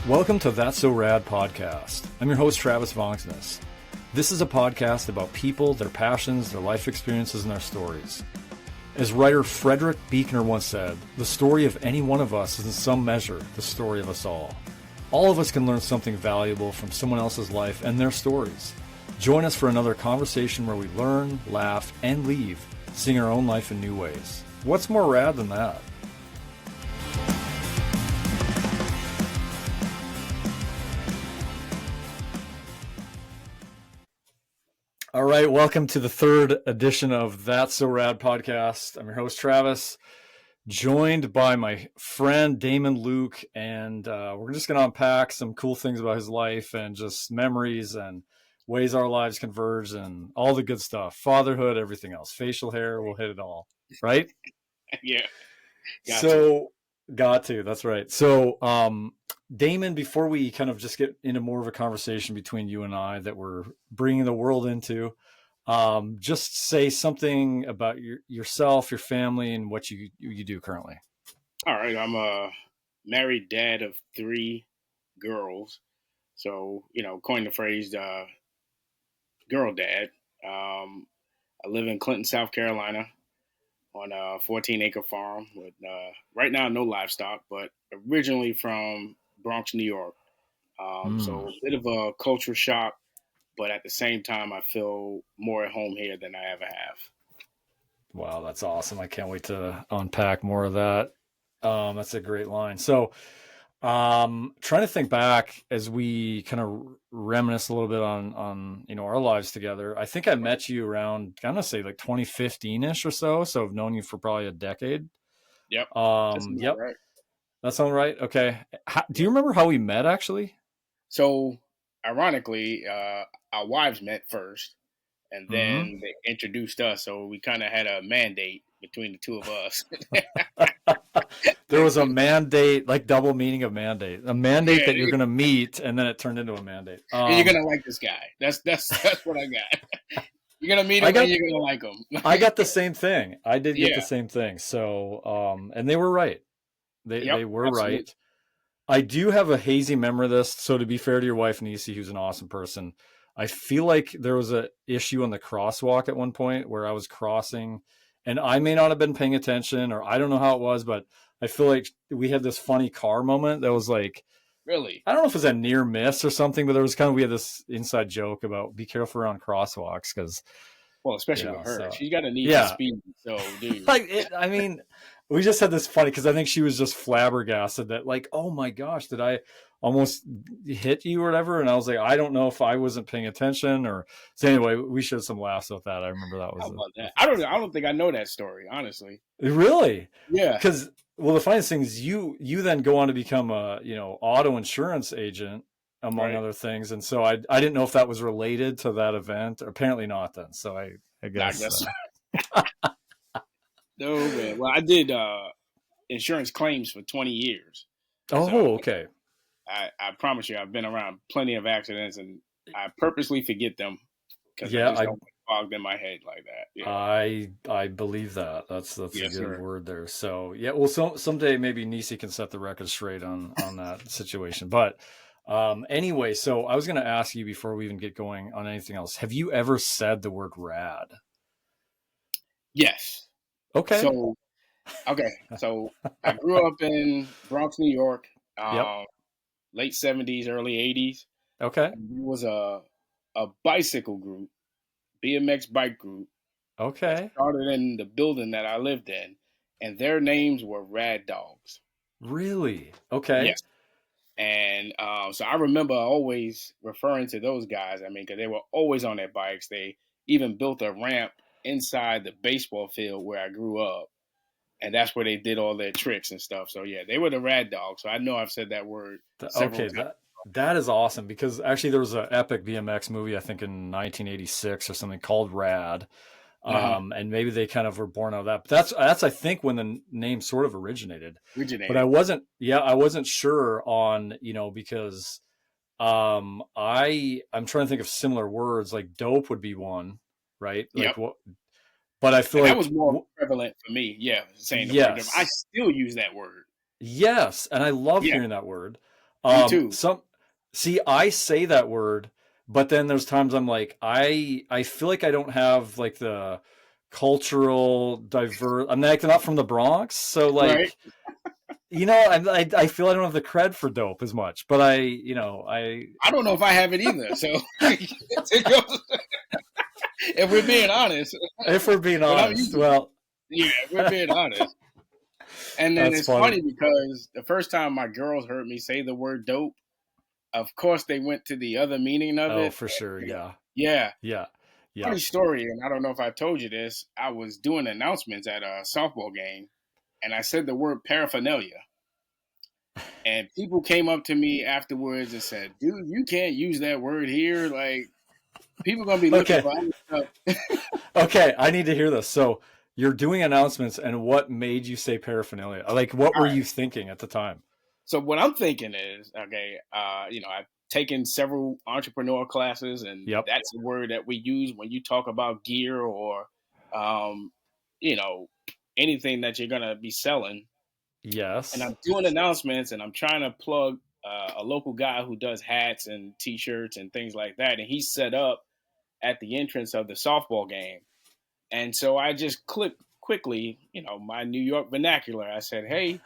Welcome to That's So Rad podcast. I'm your host, Travis Vonksness. This is a podcast about people, their passions, their life experiences, and their stories. As writer Frederick Buechner once said, the story of any one of us is in some measure the story of us all. All of us can learn something valuable from someone else's life and their stories. Join us for another conversation where we learn, laugh, and leave, seeing our own life in new ways. What's more rad than that? All right, welcome to the third edition of That's So Rad podcast. I'm your host, Travis, joined by my friend Damon Luke, and we're just going to unpack some cool things about his life and just memories and ways our lives converge and all the good stuff, fatherhood, everything else, facial hair, we'll hit it all, right? Yeah. Got to, that's right. So, Damon, before we kind of just get into more of a conversation between you and I that we're bringing the world into, just say something about yourself, your family, and what you do currently. All right. I'm a married dad of 3 girls. So, coined the phrase girl dad. I live in Clinton, South Carolina on a 14-acre farm with right now no livestock, but originally from Bronx, New York. So a bit of a culture shock, but at the same time, I feel more at home here than I ever have. Wow, that's awesome. I can't wait to unpack more of that. That's a great line. So trying to think back as we kind of reminisce a little bit on our lives together. I think I met you around, I'm gonna say like 2015-ish or so. So I've known you for probably a decade. Yep. Yep. Right. That sounds right. Okay. Do you remember how we met actually? So ironically, our wives met first, and then they introduced us. So we kind of had a mandate between the two of us. There was a mandate, like double meaning of mandate. A mandate that you're going to meet, and then it turned into a mandate. And you're going to like this guy. That's what I got. You're going to meet him and you're going to like him. I got the same thing. I did get the same thing. So, and they were right. They were absolutely right. I do have a hazy memory of this. So to be fair to your wife, Nisi, who's an awesome person, I feel like there was an issue on the crosswalk at one point where I was crossing, and I may not have been paying attention, or I don't know how it was, but I feel like we had this funny car moment that was like, really, I don't know if it was a near miss or something, but there was we had this inside joke about be careful around crosswalks because, well, especially with her, she's got a need for speed. So, dude, I mean, we just had this funny because I think she was just flabbergasted that like, oh my gosh, did I almost hit you or whatever? And I was like, I don't know if I wasn't paying attention or so. Anyway, we shared some laughs with that. I remember that was. How about that? I don't think I know that story, honestly. Really? Yeah. Because the funniest thing is you then go on to become a auto insurance agent among other things, and so I didn't know if that was related to that event. Apparently not. Then so I guess. No, man. Well, I did insurance claims for 20 years. Oh, so okay. I promise you, I've been around plenty of accidents, and I purposely forget them because I just don't get fogged in my head like that. Yeah. I believe that. That's a good word there. So yeah, well, someday maybe Nisi can set the record straight on that situation. But anyway, so I was going to ask you before we even get going on anything else. Have you ever said the word rad? Yes. Okay. So I grew up in Bronx, New York, late 70s, early 80s. Okay. There was a bicycle group, BMX bike group. Okay. Started in the building that I lived in, and their names were Rad Dogs. Really? Okay. Yes. And so I remember always referring to those guys. I mean, because they were always on their bikes. They even built a ramp inside the baseball field where I grew up. And that's where they did all their tricks and stuff. So, yeah, they were the Rad Dogs. So I know I've said that word several times. That is awesome because actually there was an epic BMX movie, I think in 1986 or something called Rad. And maybe they kind of were born out of that. But that's I think when the name sort of originated. But I wasn't sure on, because I'm trying to think of similar words like dope would be one, right? Like what? But I feel like that was more prevalent for me. Yeah, saying the word. I still use that word. Yes, and I love hearing that word. Me too. See, I say that word, but then there's times I'm like, I feel like I don't have like the cultural diverse. I'm like not from the Bronx, so Right. like, I feel I don't have the cred for dope as much, but I I don't know if I have it either. So if we're being honest, if we're being but I'm honest, using it. well, Yeah, if we're being honest. And then that's it's funny. funny because the first time my girls heard me say the word dope, of course they went to the other meaning of Oh, it. for sure, yeah, Yeah. yeah, yeah. Funny story, and I don't know if I told you this. I was doing announcements at a softball game, and I said the word paraphernalia. And people came up to me afterwards and said, "Dude, you can't use that word here. Like, people gonna be looking Okay, for other stuff." okay, I need to hear this. So you're doing announcements, and what made you say paraphernalia? Like, what All were right. you thinking at the time? So what I'm thinking is, okay, I've taken several entrepreneur classes, and Yep. that's the word that we use when you talk about gear or, um, you know, anything that you're gonna be selling. And Yes. I'm doing announcements, and I'm trying to plug a local guy who does hats and T-shirts and things like that, and he's set up at the entrance of the softball game. And so I just clicked quickly, my New York vernacular. I said, "Hey,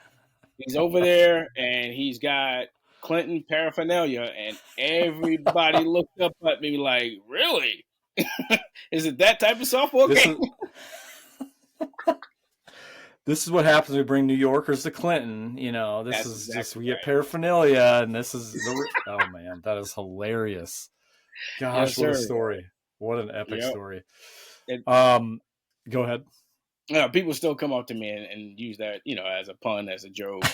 he's over there, and he's got Clinton paraphernalia," and everybody looked up at me like, "Really? Is it that type of softball This game?" is this is what happens when we bring New Yorkers to Clinton. This That's is just exactly we get right. paraphernalia, and this is oh man, that is hilarious. Yes, Gosh, what a sir. story! What an epic Yep. story. And, Go ahead. people still come up to me and use that, as a pun, as a joke.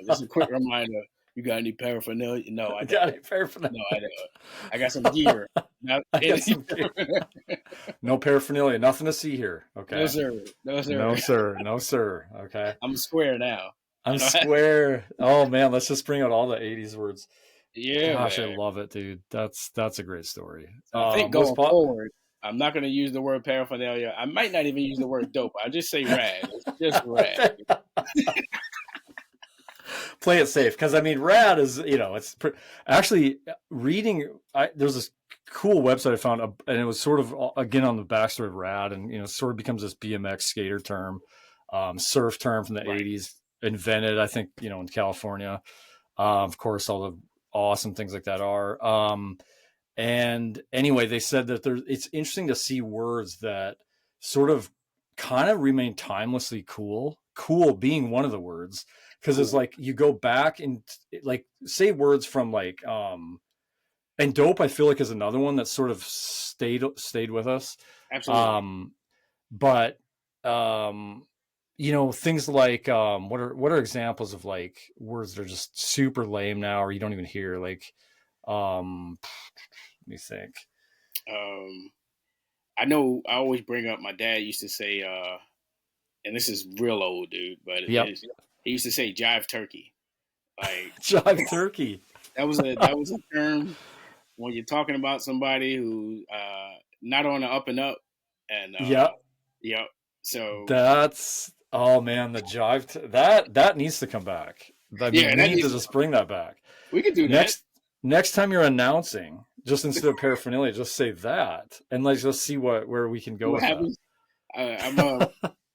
Just a quick reminder: you got any paraphernalia? No, I Got don't. it, paraphernalia. No, I don't. I got some gear. Not I got any some paraphernalia. no paraphernalia, nothing to see here. No, Okay. sir. No, sir. No, sir. No, sir. Okay. I'm square now. I I'm don't have. square. Oh man, let's just bring out all the '80s words. Yeah, Gosh, I man. love it, dude. That's a great story. So I think Was going pop? forward, I'm not going to use the word paraphernalia. I might not even use the word dope. I'll just say rad. It's just rad. Play it safe, because I mean, rad is actually reading. There's this cool website I found, and it was sort of again on the backstory of rad, and sort of becomes this BMX skater term, surf term from the Right. '80s, invented I think in California. Of course, all the awesome things like that are. And anyway, they said that it's interesting to see words that sort of kind of remain timelessly cool. Cool being one of the words, because it's Cool. like you go back and like say words from like and dope. I feel like is another one that sort of stayed with us. Absolutely. Um, but things like what are examples of like words that are just super lame now, or you don't even hear like let me think. Um, I know I always bring up my dad used to say, and this is real old, dude, but Yep. he used to say jive turkey. Like Jive turkey. that was a term when you're talking about somebody who not on the up and up, and Yep. yep. So That's oh man, the that needs to come back. I mean, yeah, we that need to needs just bring that back. we could do that. Next time you're announcing, just instead of paraphernalia, just say that, and let's just see where we can See go what with happens. I'm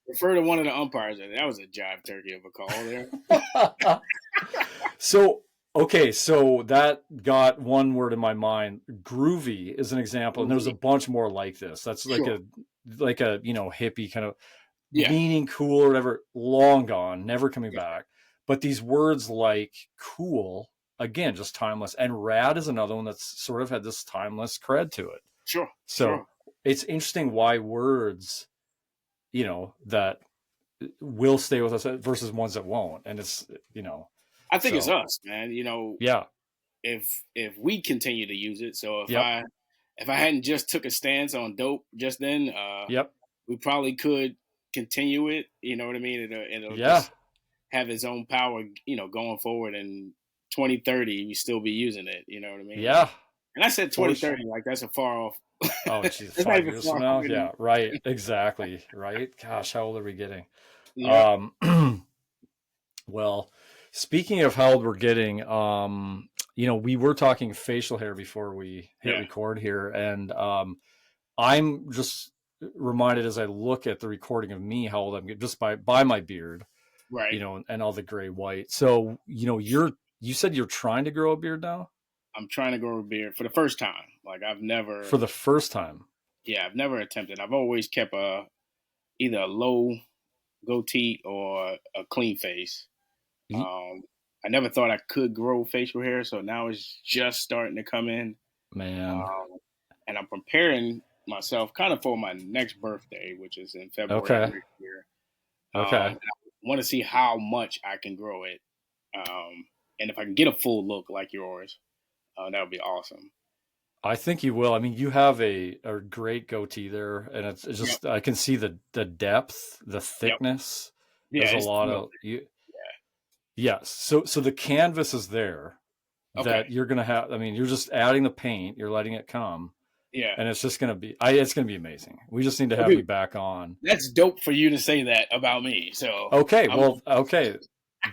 refer to one of the umpires. That was a jive turkey of a call there. that. So okay, so that got one word in my mind. Groovy is an example, and there's a bunch more like this. That's like Sure. a hippie kind of Yeah. meaning cool or whatever, long gone, never coming Yeah. back. But these words like cool, again, just timeless. And rad is another one that's sort of had this timeless cred to it. Sure. So Sure. it's interesting why words, that will stay with us versus ones that won't. And it's, I think it's so us, man. yeah. If we continue to use it. So Yep. if I hadn't just took a stance on dope just then, Yep. we probably could continue it. You know what I mean? It'll Yeah. just have its own power, going forward. In 2030, we still be using it. You know what I mean? Yeah. And I said For sure. 2030, like that's a far off. Oh, geez, It's not 5 even years from far now. off Yeah. anymore. Right. Exactly. Right. Gosh, how old are we getting? Yep. Well, Speaking of how old we're getting, we were talking facial hair before we hit Yeah. record here, and I'm just reminded as I look at the recording of me how old I'm getting just by my beard, Right. and all the gray white. So, you said you're trying to grow a beard now I'm trying to grow a beard for the first time. Like I've for never, the first time. yeah, I've never attempted. I've always kept either a low goatee or a clean face. Ye- Um, I never thought I could grow facial hair, so now it's just starting to come in. Man. Um, and I'm preparing myself kind of for my next birthday, which is in February of Okay. next year. Okay. And I want to see how much I can grow it. And if I can get a full look like yours, that would be awesome. I think you will. I mean, you have a great goatee there, and it's Yep. just I can see the depth, the Yep. thickness. Yeah. There's a It's lot real. of you. Yes. So the canvas is there Okay. that you're gonna have. I mean, you're just adding the paint, you're letting it come, Yeah. and it's just gonna be. It's gonna be amazing. We just need to Well, have you dude, back on. that's dope for you to say that about me. So Okay. I'm Well. Okay.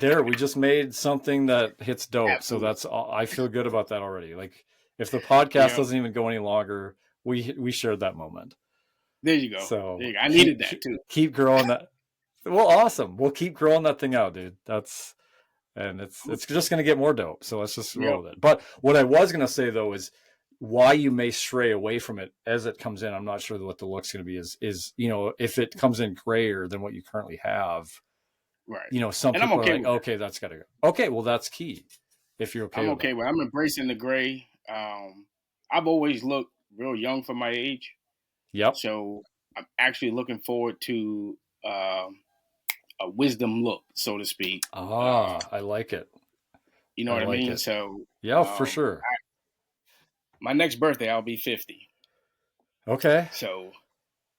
There, we just made something that hits dope. So absolutely. that's I feel good about that already. Like if the podcast Yeah. doesn't even go any longer, we shared that moment. There you go. There So you go. I needed keep that keep, too. keep growing that. Well, awesome. We'll keep growing that thing out, dude. And it's just gonna get more dope. So let's just Yep. roll with it. But what I was gonna say though is why you may stray away from it as it comes in. I'm not sure what the look's gonna be. Is if it comes in grayer than what you currently have. Right. Some And I'm people are okay like, with okay, that's gotta go. Okay, well that's key if you're okay I'm with it. okay with. I'm embracing the gray. I've always looked real young for my age, Yep. so I'm actually looking forward to a wisdom look, so to speak. Ah, I like it. You know I what I like mean? it. So Yeah, for sure. my next birthday, I'll be 50. Okay. So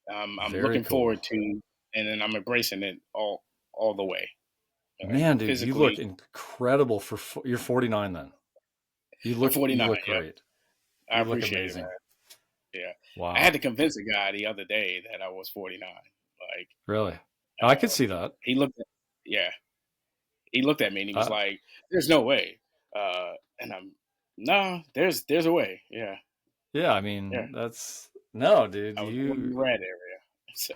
I'm Very looking cool. forward to, and then I'm embracing it all the way. Man, dude, you look Physically, incredible you're 49 then. I'm You 49. look Yeah, great. I You look appreciate it, amazing. man. Yeah, I had Wow. to convince a guy the other day that I was 49. Like, Really? I could see that. he looked at, yeah, he looked at me and he was Uh, like, "There's no way." And I'm, no, there's a way. Yeah, yeah, I yeah. mean, no, dude, I was born in the red area, so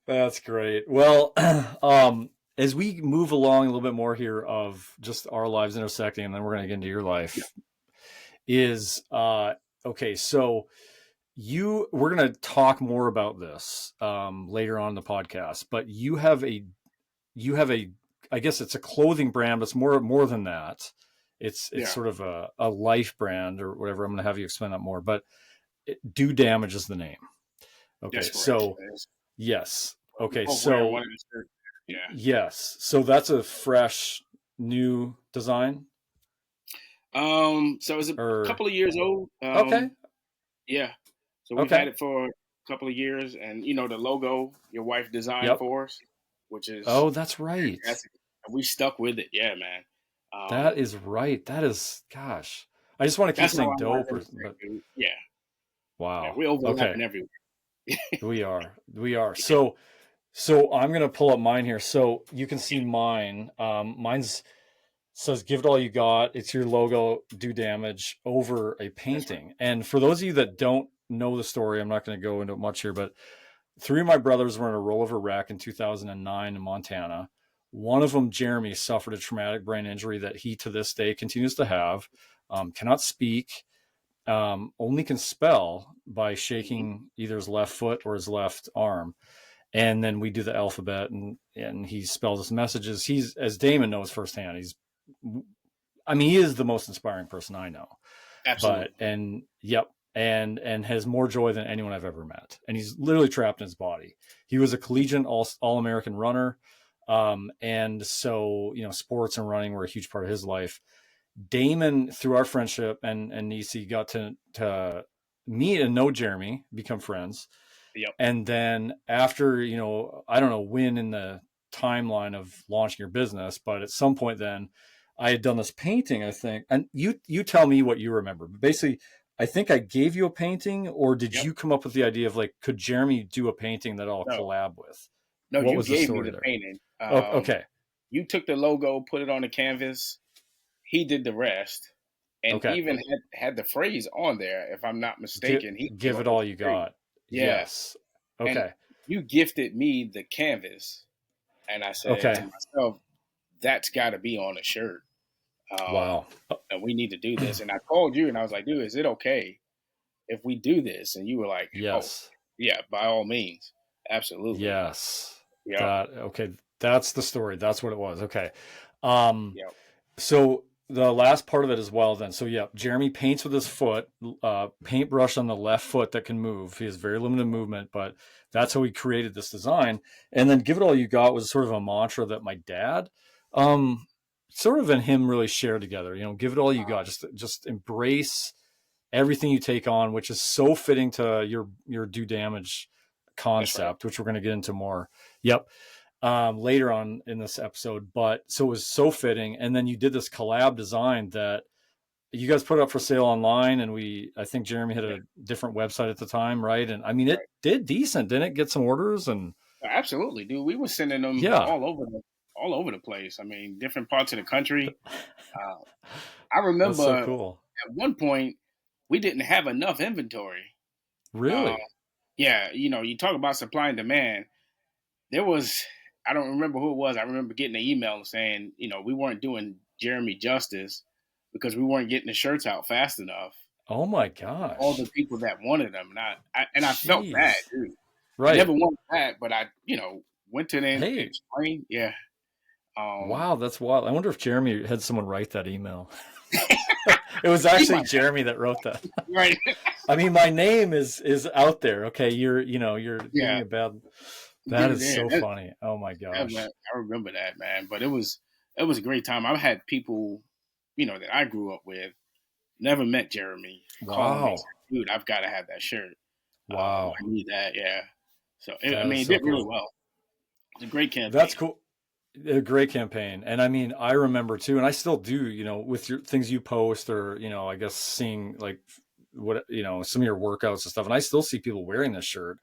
that's great. Well, as we move along a little bit more here of just our lives intersecting, and then we're going to get into your yeah, life, is okay. So we're going to talk more about this later on in the podcast, but you have a, I guess it's a clothing brand, but it's more than that. It's yeah. sort of a life brand or whatever. I'm going to have you explain that more, but Do Damage is the name. That's Okay, correct. so yes. We Okay, both wearing so one of the shirts. Yeah. yes, so that's a fresh new design, So it's a or couple of years old. okay, Yeah. So we've okay, had it for a couple of years, and the logo your wife designed yep. for us, which is Oh, that's right. fantastic. And we stuck with it. Yeah, man. That is right. That is, gosh. I just want to keep That's how saying I know dope, everything, but dude. Yeah. Yeah. wow. We Okay, overlapping everywhere. we are. So I'm gonna pull up mine here. So you can see mine. Mine's says "Give it all you got." It's your logo, Do Damage, over a That's right. painting. And for those of you that don't know the story, I'm not going to go into it much here, but three of my brothers were in a rollover wreck in 2009 in Montana. One of them, Jeremy, suffered a traumatic brain injury that he to this day continues to have. Cannot speak, only can spell by Mm-hmm. shaking either his left foot or his left arm. And then we do the alphabet, and he spells us messages. He's, as Damon knows firsthand, he is the most inspiring person I know. But Absolutely. and yep, and has more joy than anyone I've ever met. And he's literally trapped in his body. He was a collegiate all American runner, and so sports and running were a huge part of his life. Damon, through our friendship and Nisi, got to meet and know Jeremy, become friends. Yep. And then after, I don't know when in the timeline of launching your business, but at some point then I had done this painting, I think. And you tell me what you remember. But basically, I think I gave you a painting, or did Yep. you come up with the idea of like, could Jeremy do a painting that I'll No, collab with? no, What you was the gave me story the there? painting. Oh, okay. you took the logo, put it on the canvas. He did the rest, and Okay. even had the phrase on there. If I'm not mistaken, he came Give up it all with you the phrase. got. Yeah, Yes. and Okay. you gifted me the canvas, and I said to Okay. myself, "That's got to be on a shirt." Wow. And we need to do this. And I called you, and I was like, "Dude, is it okay if we do this?" And you were like, "Oh, Yes. yeah, by all means, absolutely." Yes. Yep, Okay. That's the story. That's what it was. Okay. Um, yep, so the last part of it as well then. So yeah, Jeremy paints with his foot, paintbrush on the left foot that can move. He has very limited movement, but that's how he created this design. And then Give It All You Got was sort of a mantra that my dad, um, sort of and him really shared together, give it all you got. Just embrace everything you take on, which is so fitting to your do damage that's right. concept, which we're going to get into more. Yep. Later on in this episode, but so it was so fitting. And then you did this collab design that you guys put up for sale online, and I think Jeremy had Yeah, a different website at the time, right? And I mean, it right. did decent, didn't it? Get some orders, and Absolutely, dude. We were sending them yeah, all over the place. I mean, different parts of the country. Uh, I remember that's so cool. at one point we didn't have enough inventory. Uh, Really? yeah, you talk about supply and demand. There was, I don't remember who it was. I remember getting an email saying, we weren't doing Jeremy justice because we weren't getting the shirts out fast enough. Oh my All the gosh. people that wanted them, and I felt bad, Jeez. dude. I Right. never wanted that, but I, went to them and Hey, explained. Yeah. Um, wow, that's wild. I wonder if Jeremy had someone write that email. It was he actually might Jeremy that wrote that. right. I mean, my name is out there. Okay, you're giving Yeah. me a bad. Get That it is so in. funny. Oh my gosh. I remember that, man. But it was a great time. I've had people, that I grew up with, never met Jeremy, call me, Wow. say, dude, I've got to have that shirt. Wow. I need that. Yeah. So I That is mean, it so did really cool. well. It's a great That's campaign. cool. A great campaign. And I mean, I remember too, and I still do, with your things you post or, I guess seeing like what, some of your workouts and stuff. And I still see people wearing this shirt.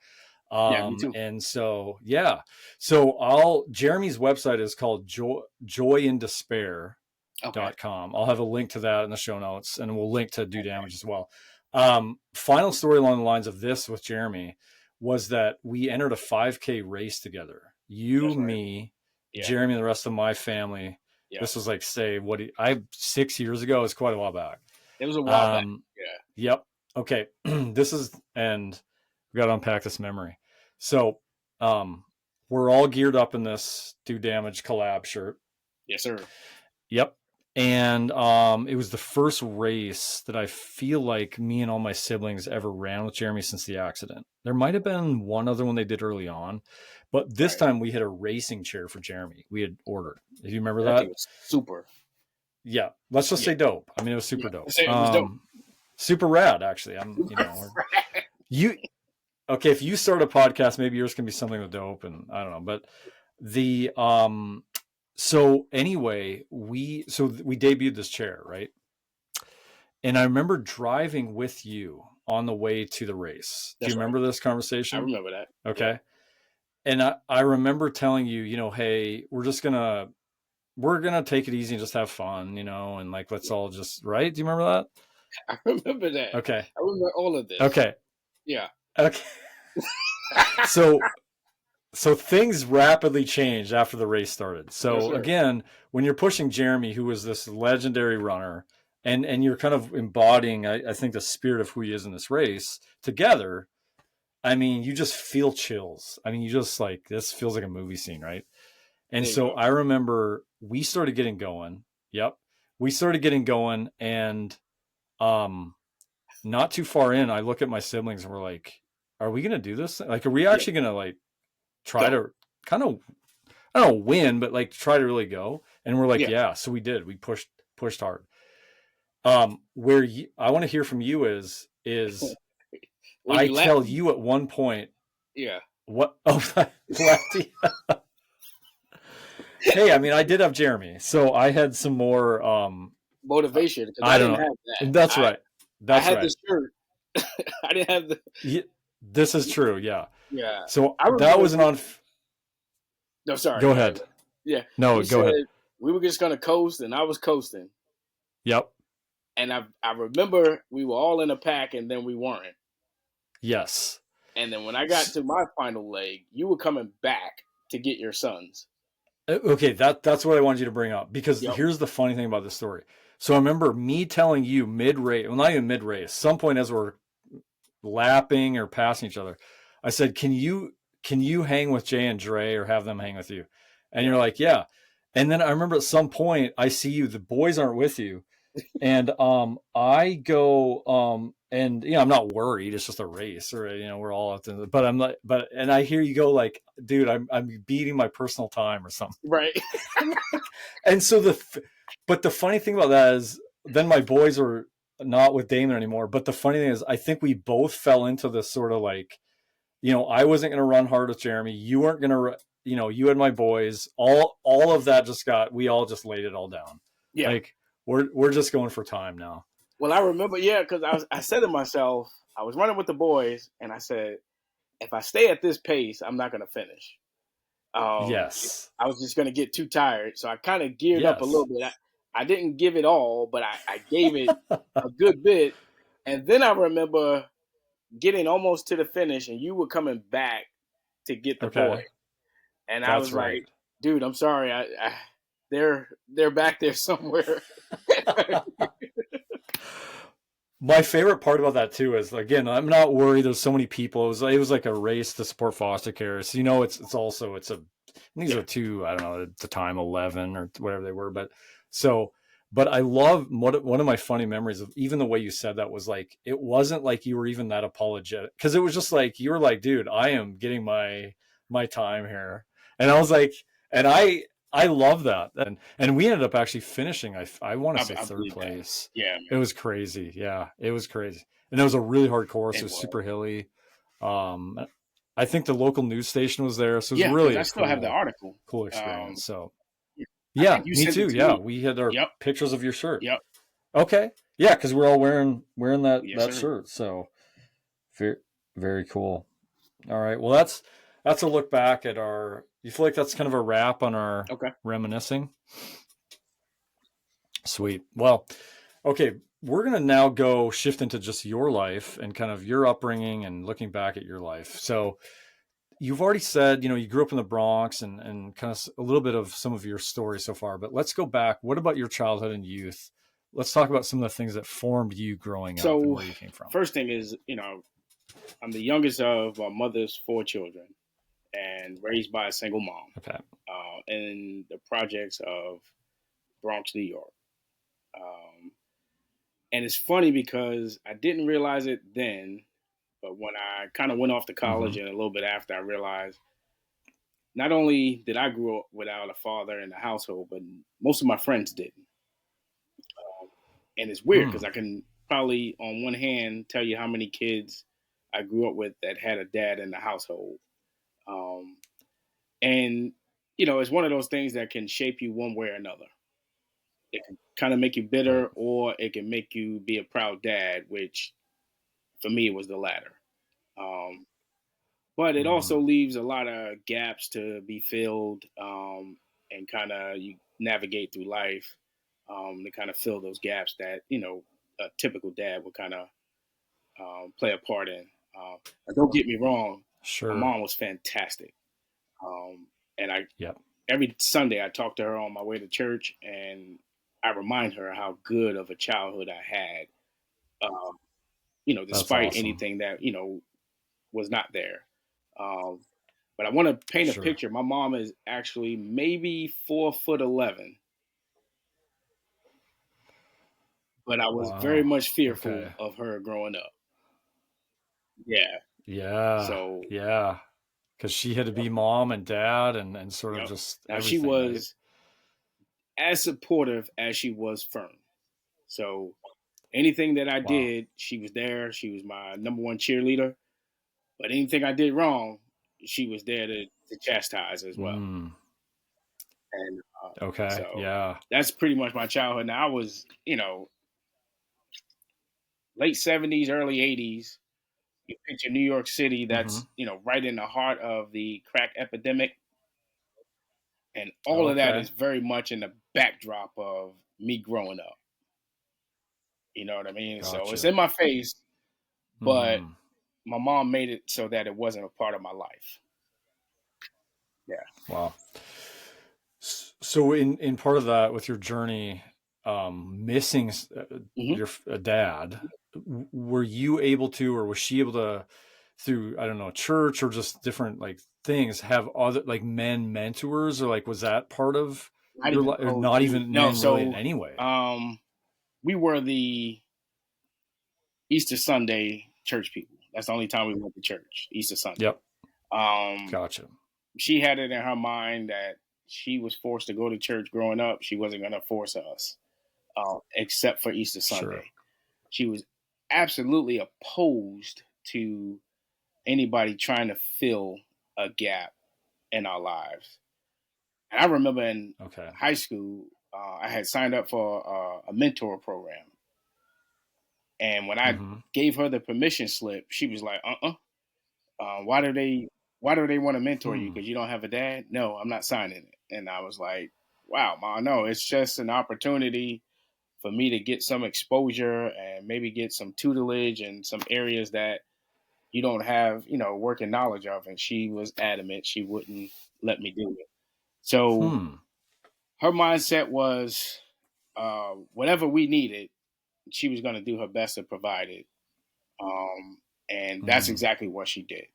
Yeah, me too. And so, yeah. So Jeremy's website is called Okay. joyindespair.com. I'll have a link to that in the show notes, and we'll link to Do Damage as well. Final story along the lines of this with Jeremy was that we entered a 5K race together. You, That's right. me, Yeah. Jeremy, and the rest of my family. Yeah. This was like, say, 6 years ago. It's quite a while back. It was a while back. Um, Yeah. yep. Okay. And we got to unpack this memory. So, we're all geared up in this Do Damage collab shirt. Yes, sir. Yep. And it was the first race that I feel like me and all my siblings ever ran with Jeremy since the accident. There might have been one other one they did early on, but this Right. time we had a racing chair for Jeremy. We had ordered. Do you remember That thing that? was super. Yeah. Let's just Yeah. say dope. I mean, it was super Yeah. dope. It was dope. Super rad, actually. You okay, if you start a podcast, maybe yours can be something with dope, and I don't know. But the so anyway, we debuted this chair, right? And I remember driving with you on the way to the race. Do That's you right. remember this I conversation? remember that. Yeah. Okay. And I remember telling you, hey, we're gonna take it easy and just have fun, and like let's all just right. Do you remember that? I remember that. Okay. I remember all of this. Okay. Yeah. Okay. So things rapidly changed after the race started. So Yes, again, when you're pushing Jeremy, who was this legendary runner, and you're kind of embodying, I think, the spirit of who he is in this race together, I mean, you just feel chills. I mean, you just like, this feels like a movie scene, right? And there you so go. I remember we started getting going. Yep. We started getting going, and not too far in, I look at my siblings and we're like, are we going to do this? Like, are we Yeah. actually going to like try to kind of, I don't know, win, but like try to really go? And we're like, yeah. So we did. We pushed hard. I want to hear from you is I tell you at one point, yeah. what? Oh, hey, I mean, I did have Jeremy, so I had some more Motivation. Because I don't didn't know. have that. That's right. That's I had right. the shirt. I didn't have the. This is true. Yeah. Yeah. So that was an No, sorry. Go ahead. Yeah, No, he go ahead. said we were just gonna coast, and I was coasting, Yep. and I remember we were all in a pack, and then we weren't. Yes. And then when I got to my final leg, you were coming back to get your sons. Okay, that's what I wanted you to bring up, because Yep. here's the funny thing about this story. So I remember me telling you mid race, well, not even mid race, some point as we're lapping or passing each other, I said, can you hang with Jay and Dre or have them hang with you? And Yep. you're like, yeah. And then I remember at some point I see you, the boys aren't with you. And I go and I'm not worried, it's just a race, or we're all out there, but I'm like, and I hear you go like, dude, I'm beating my personal time or something. Right. And so but the funny thing about that is then my boys are not with Damon anymore, but the funny thing is I think we both fell into this sort of like, I wasn't going to run hard with Jeremy, you weren't going to, you had my boys, all of that we all just laid it all down. Yeah. Like we're just going for time now. Well, I remember, because I said to myself, I was running with the boys, and I said, if I stay at this pace, I'm not going to finish. Yes. I was just going to get too tired, so I kind of geared up a Yes. little bit. I didn't give it all, but I gave it a good bit, and then I remember getting almost to the finish, and you were coming back to get the boy, and I That's was right. like, dude, I'm sorry, they're back there somewhere. My favorite part about that too is, again, I'm not worried. There's so many people. It was like a race to support foster care. So these are two, I don't know at the time, 11 or whatever they were, but I love one of my funny memories of even the way you said that was like, it wasn't like you were even that apologetic, because it was just like you were like, dude, I am getting my time here, and I was like, and I love that. And we ended up actually finishing, I want to say third place. That. Yeah, man. It was crazy. Yeah, it was crazy. And it was a really hard course. It was super hilly. I think the local news station was there, so it was really I still have the article. Cool experience. So yeah, me too. Yeah, we had our pictures of your shirt. Yep. Okay. Yeah, because we're all wearing that sir. shirt. So very, very cool. All right. Well, that's a look back at our. You feel like that's kind of a wrap on our reminiscing? Sweet. Well, okay. We're going to now go shift into just your life and kind of your upbringing and looking back at your life. So you've already said, you grew up in the Bronx and kind of a little bit of some of your story so far, but let's go back. What about your childhood and youth? Let's talk about some of the things that formed you growing up and where you came from. First thing is, I'm the youngest of my mother's 4 children and raised by a single mom. Okay. In the projects of Bronx, New York. And it's funny because I didn't realize it then, but when I kind of went off to college and a little bit after, I realized not only did I grow up without a father in the household, but most of my friends didn't. And it's weird because I can probably, on one hand, tell you how many kids I grew up with that had a dad in the household. And, it's one of those things that can shape you one way or another. It can kind of make you bitter, or it can make you be a proud dad, which for me was the latter. But it also leaves a lot of gaps to be filled, and kind of you navigate through life to kind of fill those gaps that a typical dad would kind of play a part in. Don't get me wrong, my mom was fantastic, and every Sunday I talk to her on my way to church, and I remind her how good of a childhood I had, despite anything that was not there. But I want to paint a picture. My mom is actually maybe 4'11", but I was very much fearful of her growing up. Yeah. Yeah. So because she had to be mom and dad and sort of just now she was as supportive as she was firm. So anything that I did, she was there. She was my number one cheerleader. But anything I did wrong, she was there to chastise as well. And that's pretty much my childhood. Now I was, late 70s, early 80s. You picture New York City, that's right in the heart of the crack epidemic. And all of that Okay. is very much in the backdrop of me growing up. You know what I mean? So it's Gotcha. in my face, but Hmm. my mom made it so that it wasn't a part of my life. Yeah. Wow. So in part of that with your journey, missing Hmm. your dad, were you able to, or was she able to, through I don't know, church or just different like things, have other like men mentors, or like was that part of Not your even life? close Not to. even No. men really in So any way. um, we were the Easter Sunday church people. That's the only time we went to church, Easter Sunday. Yep. Um, Gotcha. she had it in her mind that she was forced to go to church growing up. She wasn't going to force us, except for Easter Sure. Sunday. She was absolutely opposed to anybody trying to fill a gap in our lives. And I remember in Okay. high school, I had signed up for a mentor program. And when I Hmm. gave her the permission slip, she was like, why do they want to mentor you? Hmm. Because you don't have a dad? No, I'm not signing it. And I was like, wow, Ma, no, it's just an opportunity for me to get some exposure and maybe get some tutelage in some areas that you don't have, working knowledge of. And she was adamant she wouldn't let me do it. So Hmm. her mindset was whatever we needed, she was going to do her best to provide it. Um, and that's Hmm. exactly what she did.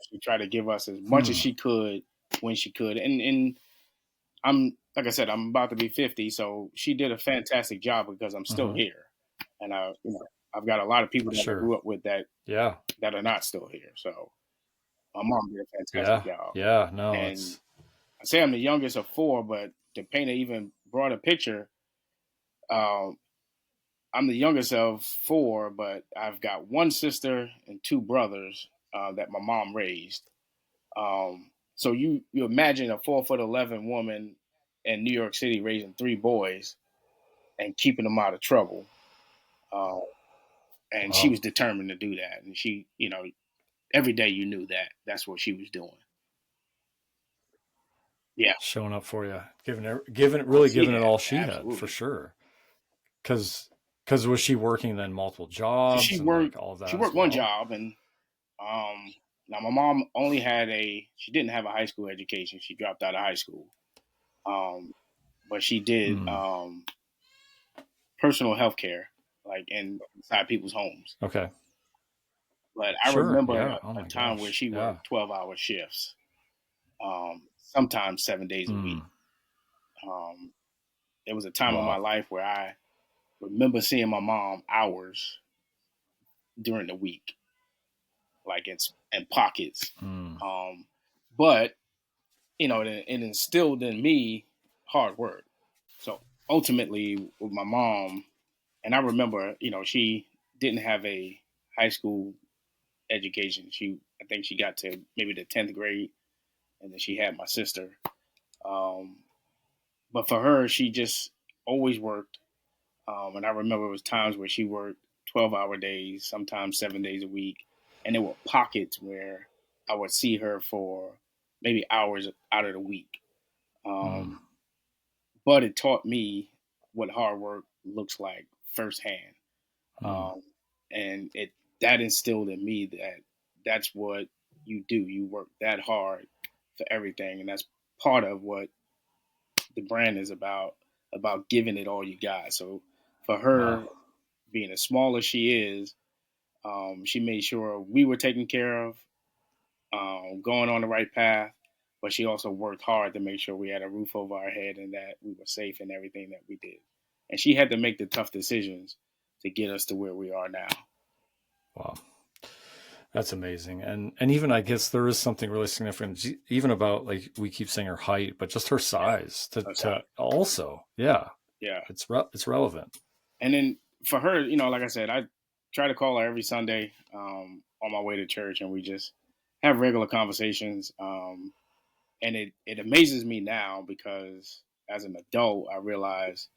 She tried to give us as much as Hmm. she could when she could. And I'm, like I said, I'm about to be 50, so she did a fantastic job because I'm still Hmm. here. And I've got a lot of people that I Sure. grew up with Yeah. that are not still here. So my mom did a fantastic Yeah. job. Yeah. No, And it's I say I'm the youngest of four, but to paint an even broader picture, um, I'm the youngest of four, but I've got one sister and two brothers that my mom raised. So you imagine a 4'11" woman in New York City raising three boys and keeping them out of trouble. Uh, and she wow. was determined to do that. And she, every day you knew that that's what she was doing. Yeah. Showing up for you, Oh, really she giving it had all she had for absolutely. sure. Because was she working then multiple So jobs and like all of she that as worked one well? job, and now my mom only had she didn't have a high school education. She dropped out of high school. Um, but she did Hmm. personal health care, like inside people's homes. Okay. But I Sure. remember Yeah. Oh a my time where gosh. she Yeah. worked 12-hour shifts, sometimes 7 days a week. Hmm. Um, there was a time in my Wow. life where I remember seeing my mom hours during the week, like in pockets. Hmm. Um, but it instilled in me hard work. So ultimately, with my mom, and I remember, she didn't have a high school education. I think she got to maybe the 10th grade, and then she had my sister. Um, but for her, she just always worked. And I remember it was times where she worked 12-hour days, sometimes 7 days a week, and there were pockets where I would see her for maybe hours out of the week. Hmm. Um, but it taught me what hard work looks like firsthand. Hmm. Um, and it that instilled in me that that's what you do. You work that hard for everything, and that's part of what the brand is about giving it all you got. So for Wow. her, being as small as she is, she made sure we were taken care of, going on the right path. But she also worked hard to make sure we had a roof over our head and that we were safe in everything that we did. And she had to make the tough decisions to get us to where we are now. Wow. That's amazing. And even I guess there is something really significant even about like we keep saying her height, but just her Yeah, size that's to right. also, yeah, Yeah. it's relevant. And then for her, like I said, I try to call her every Sunday on my way to church, and we just have regular conversations. And it amazes me now because as an adult, I realize,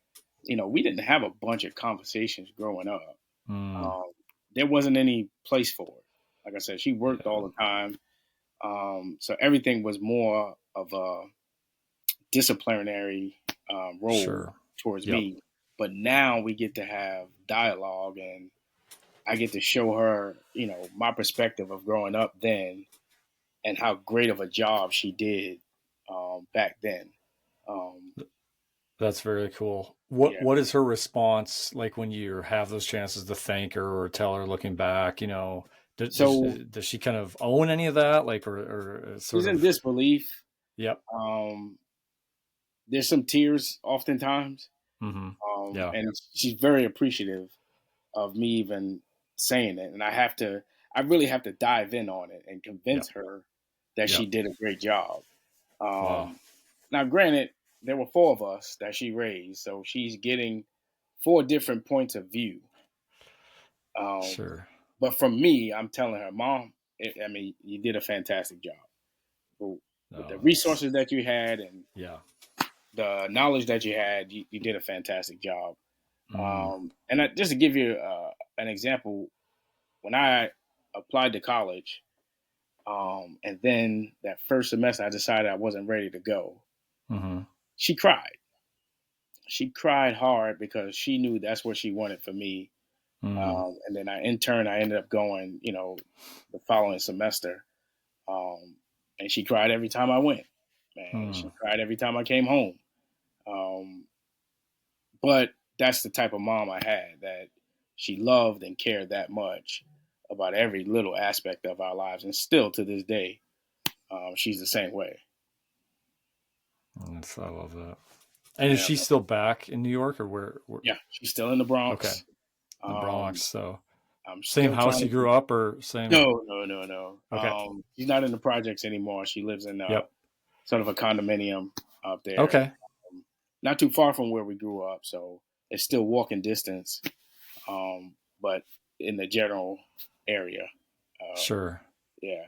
we didn't have a bunch of conversations growing up. Mm, Um, there wasn't any place for it. Like I said, she worked yeah. all the time. So everything was more of disciplinary role Sure. towards Yep. me. But now we get to have dialogue, and I get to show her, my perspective of growing up then and how great of a job she did back then. Um, That's very cool. yeah. What is her response like when you have those chances to thank her or tell her looking back? So Does she kind of own any of that, like, or she's sort in of? disbelief. Yep. Um, there's some tears oftentimes, Mm-hmm. Yeah. and she's very appreciative of me even saying it. And I really have to dive in on it and Yep. convince her that she Yep. did a great job. Wow. Um, Now, granted, there were four of us that she raised, so she's getting four different points of view. Um, Sure. but from me, I'm telling her, Mom, you did a fantastic job. With the No, that's resources that you had and yeah. the knowledge that you had, you did a fantastic job. Mm, Just to give you an example, when I applied to college, and then that first semester I decided I wasn't ready to go, mm-hmm. she cried. She cried hard because she knew that's what she wanted for me. Mm, And then in turn, I ended up going, the following semester. Um, and she cried every time I went. Man, mm. she cried every time I came home. Um, but that's the type of mom I had, that she loved and cared that much about every little aspect of our lives. And still to this day, she's the same way. I love that. And is Yeah. she still back in New York, or where? Yeah. She's still in the Okay, Bronx. the Bronx. Um, So I'm same still house trying you to grew up, or same? No, no, no, no. Okay. She's not in the projects anymore. She lives in Yep. sort of a condominium up there, Okay. not too far from where we grew up. So it's still walking distance, but in the general area. Uh, Sure. yeah,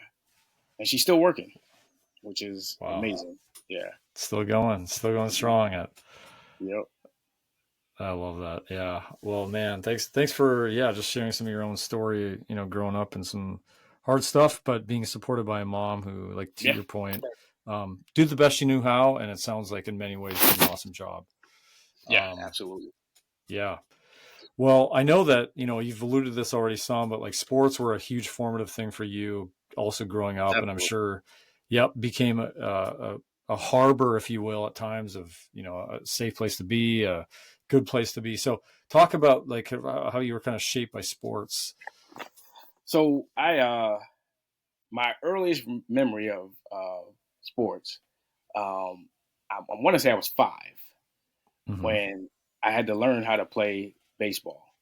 and she's still working, which is Wow. amazing. Yeah. Still going strong. Yep. I love that. Yeah. Well, man, thanks for, yeah, just sharing some of your own story, growing up and some hard stuff, but being supported by a mom who, like, to Yeah. your point, do the best she knew how. And it sounds like in many ways did an awesome job. Yeah. Um, Absolutely. yeah. Well, I know that, you've alluded to this already some, but like sports were a huge formative thing for you also growing up. And I'm Absolutely. sure, yep, became a harbor, if you will, at times of, a safe place to be, a good place to be. So talk about like how you were kind of shaped by sports. So my earliest memory of sports, I want to say I was 5 Hmm. when I had to learn how to play baseball.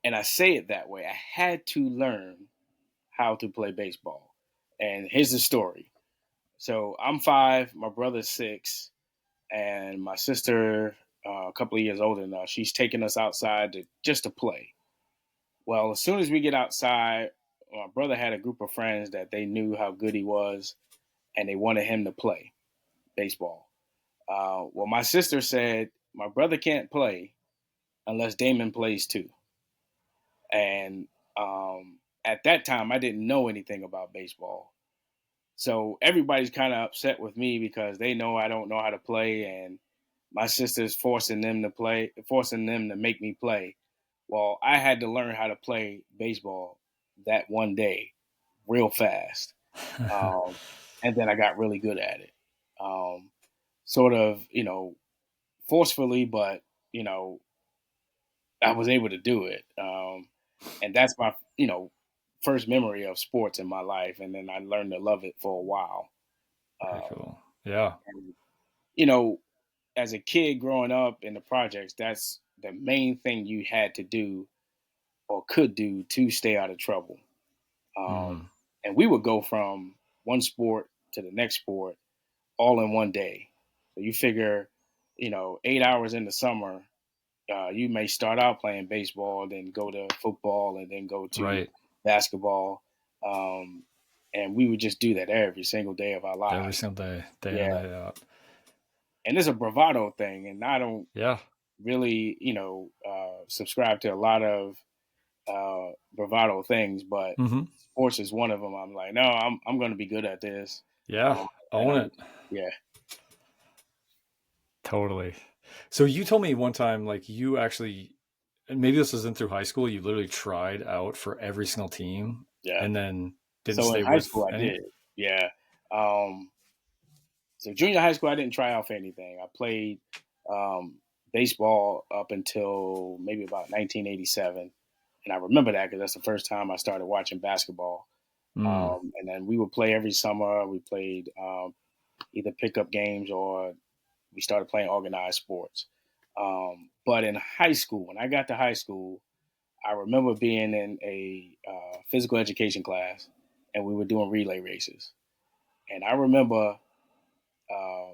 And I say it that way. I had to learn how to play baseball. And here's the story. So I'm 5, my brother's 6, and my sister, a couple of years older than us, she's taking us outside just to play. Well, as soon as we get outside, my brother had a group of friends that they knew how good he was, and they wanted him to play baseball. Well, my sister said, my brother can't play unless Damon plays too. And at that time, I didn't know anything about baseball. So everybody's kind of upset with me because they know I don't know how to play, and my sister's forcing them to make me play. Well, I had to learn how to play baseball that one day real fast. Um, and then I got really good at it. Um, Sort of, forcefully, but, you know, I was able to do it. And that's my, first memory of sports in my life. And then I learned to love it for a while. Very Um, cool. Yeah. and, you know, as a kid growing up in the projects, that's the main thing you had to do or could do to stay out of trouble. Um, Mm, and we would go from one sport to the next sport all in one day. So you figure, 8 hours in the summer, you may start out playing baseball, then go to football, and then go to right. basketball. Um, and we would just do that every single day of our Every lives. single day, day in, Yeah. day out. And it's a bravado thing. And I don't Yeah. really, subscribe to a lot of bravado things, but Hmm. sports is one of them. I'm like, no, I'm going to be good at this. Yeah. And Own it. yeah, Totally. So you told me one time, like you actually, and maybe this wasn't through high school, you literally tried out for every single team Yeah. and then didn't So in stay high with school, I any? did. Yeah. Um, so junior high school, I didn't try out for anything. I played um, baseball up until maybe about 1987, and I remember that because that's the first time I started watching basketball. Mm, And then we would play every summer. We played either pickup games or we started playing organized sports. But in high school, when I got to high school, I remember being in a physical education class, and we were doing relay races. And I remember uh,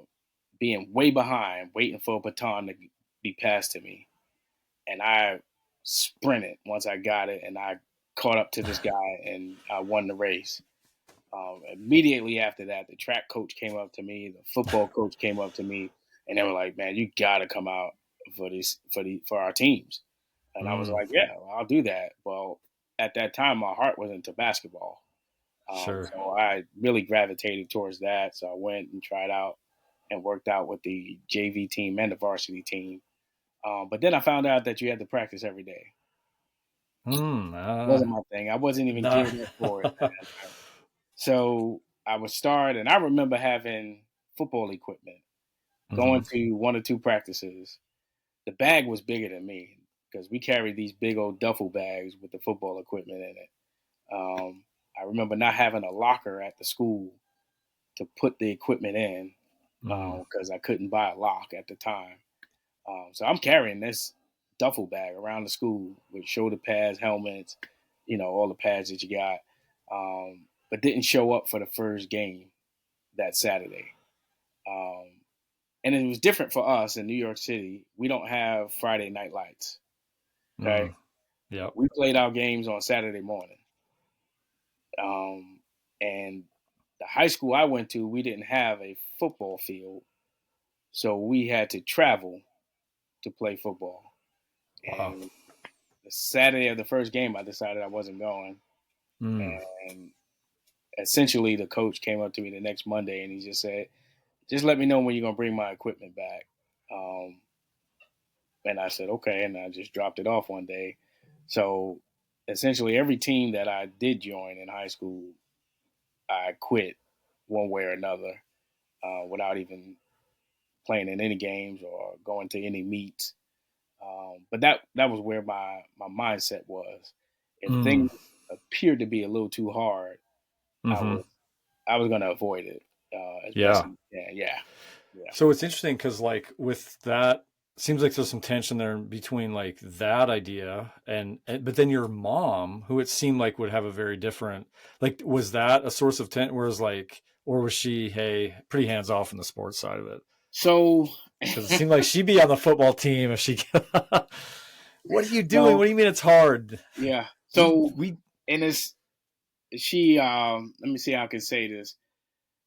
being way behind, waiting for a baton to be passed to me, and I sprinted once I got it, and I caught up to this guy, and I won the race. Immediately after that, the track coach came up to me, the football coach came up to me, and they were like, "Man, you got to come out for our teams." And I was mm, like, "Yeah, well, I'll do that." Well, at that time, my heart was into basketball, sure. so I really gravitated towards that. So I went and tried out and worked out with the JV team and the varsity team. But then I found out that you had to practice every day. Mm, It wasn't my thing. I wasn't even nah. geared up for it. So I would start, and I remember having football equipment, Hmm. going to one or two practices. The bag was bigger than me because we carried these big old duffel bags with the football equipment in it. I remember not having a locker at the school to put the equipment in Mm, because I couldn't buy a lock at the time. So I'm carrying this duffel bag around the school with shoulder pads, helmets, all the pads that you got. But didn't show up for the first game that Saturday. Um, and it was different for us in New York City. We don't have Friday night lights. Okay. mm, yep. We played our games on Saturday morning. And the high school I went to, we didn't have a football field. So we had to travel to play football. Wow. And the Saturday of the first game, I decided I wasn't going. Mm, And essentially, the coach came up to me the next Monday and he just said, "Just let me know when you're gonna bring my equipment back." Um, and I said, "Okay," and I just dropped it off one day. So essentially, every team that I did join in high school, I quit one way or another without even playing in any games or going to any meets. But that was where my mindset was. If mm, things appeared to be a little too hard, I hmm. was I was gonna avoid it as best Yeah. as I can. Yeah, yeah. So it's interesting because, like, with that, seems like there's some tension there between like that idea but then your mom, who it seemed like would have a very different, like, was that a source of tension? Whereas, like, or was she, hey, pretty hands off in the sports side of it? So, Because it seemed like she'd be on the football team if she. What are you doing? What well, do you mean it's hard? yeah. We So, we. and it's she. Let me see how I can say this.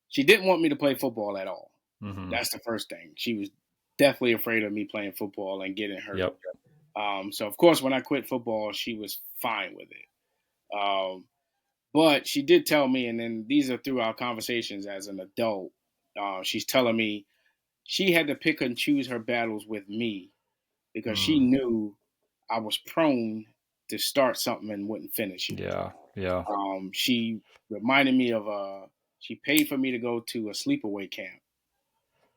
She didn't want me to play football at all. Hmm. That's the first thing. She was definitely afraid of me playing football and getting hurt. Yep. So of course, when I quit football, she was fine with it. But she did tell me, and then these are through our conversations as an adult. She's telling me she had to pick and choose her battles with me because she Mm, knew I was prone to start something and wouldn't finish it. yeah. Yeah. She reminded me of she paid for me to go to a sleepaway camp.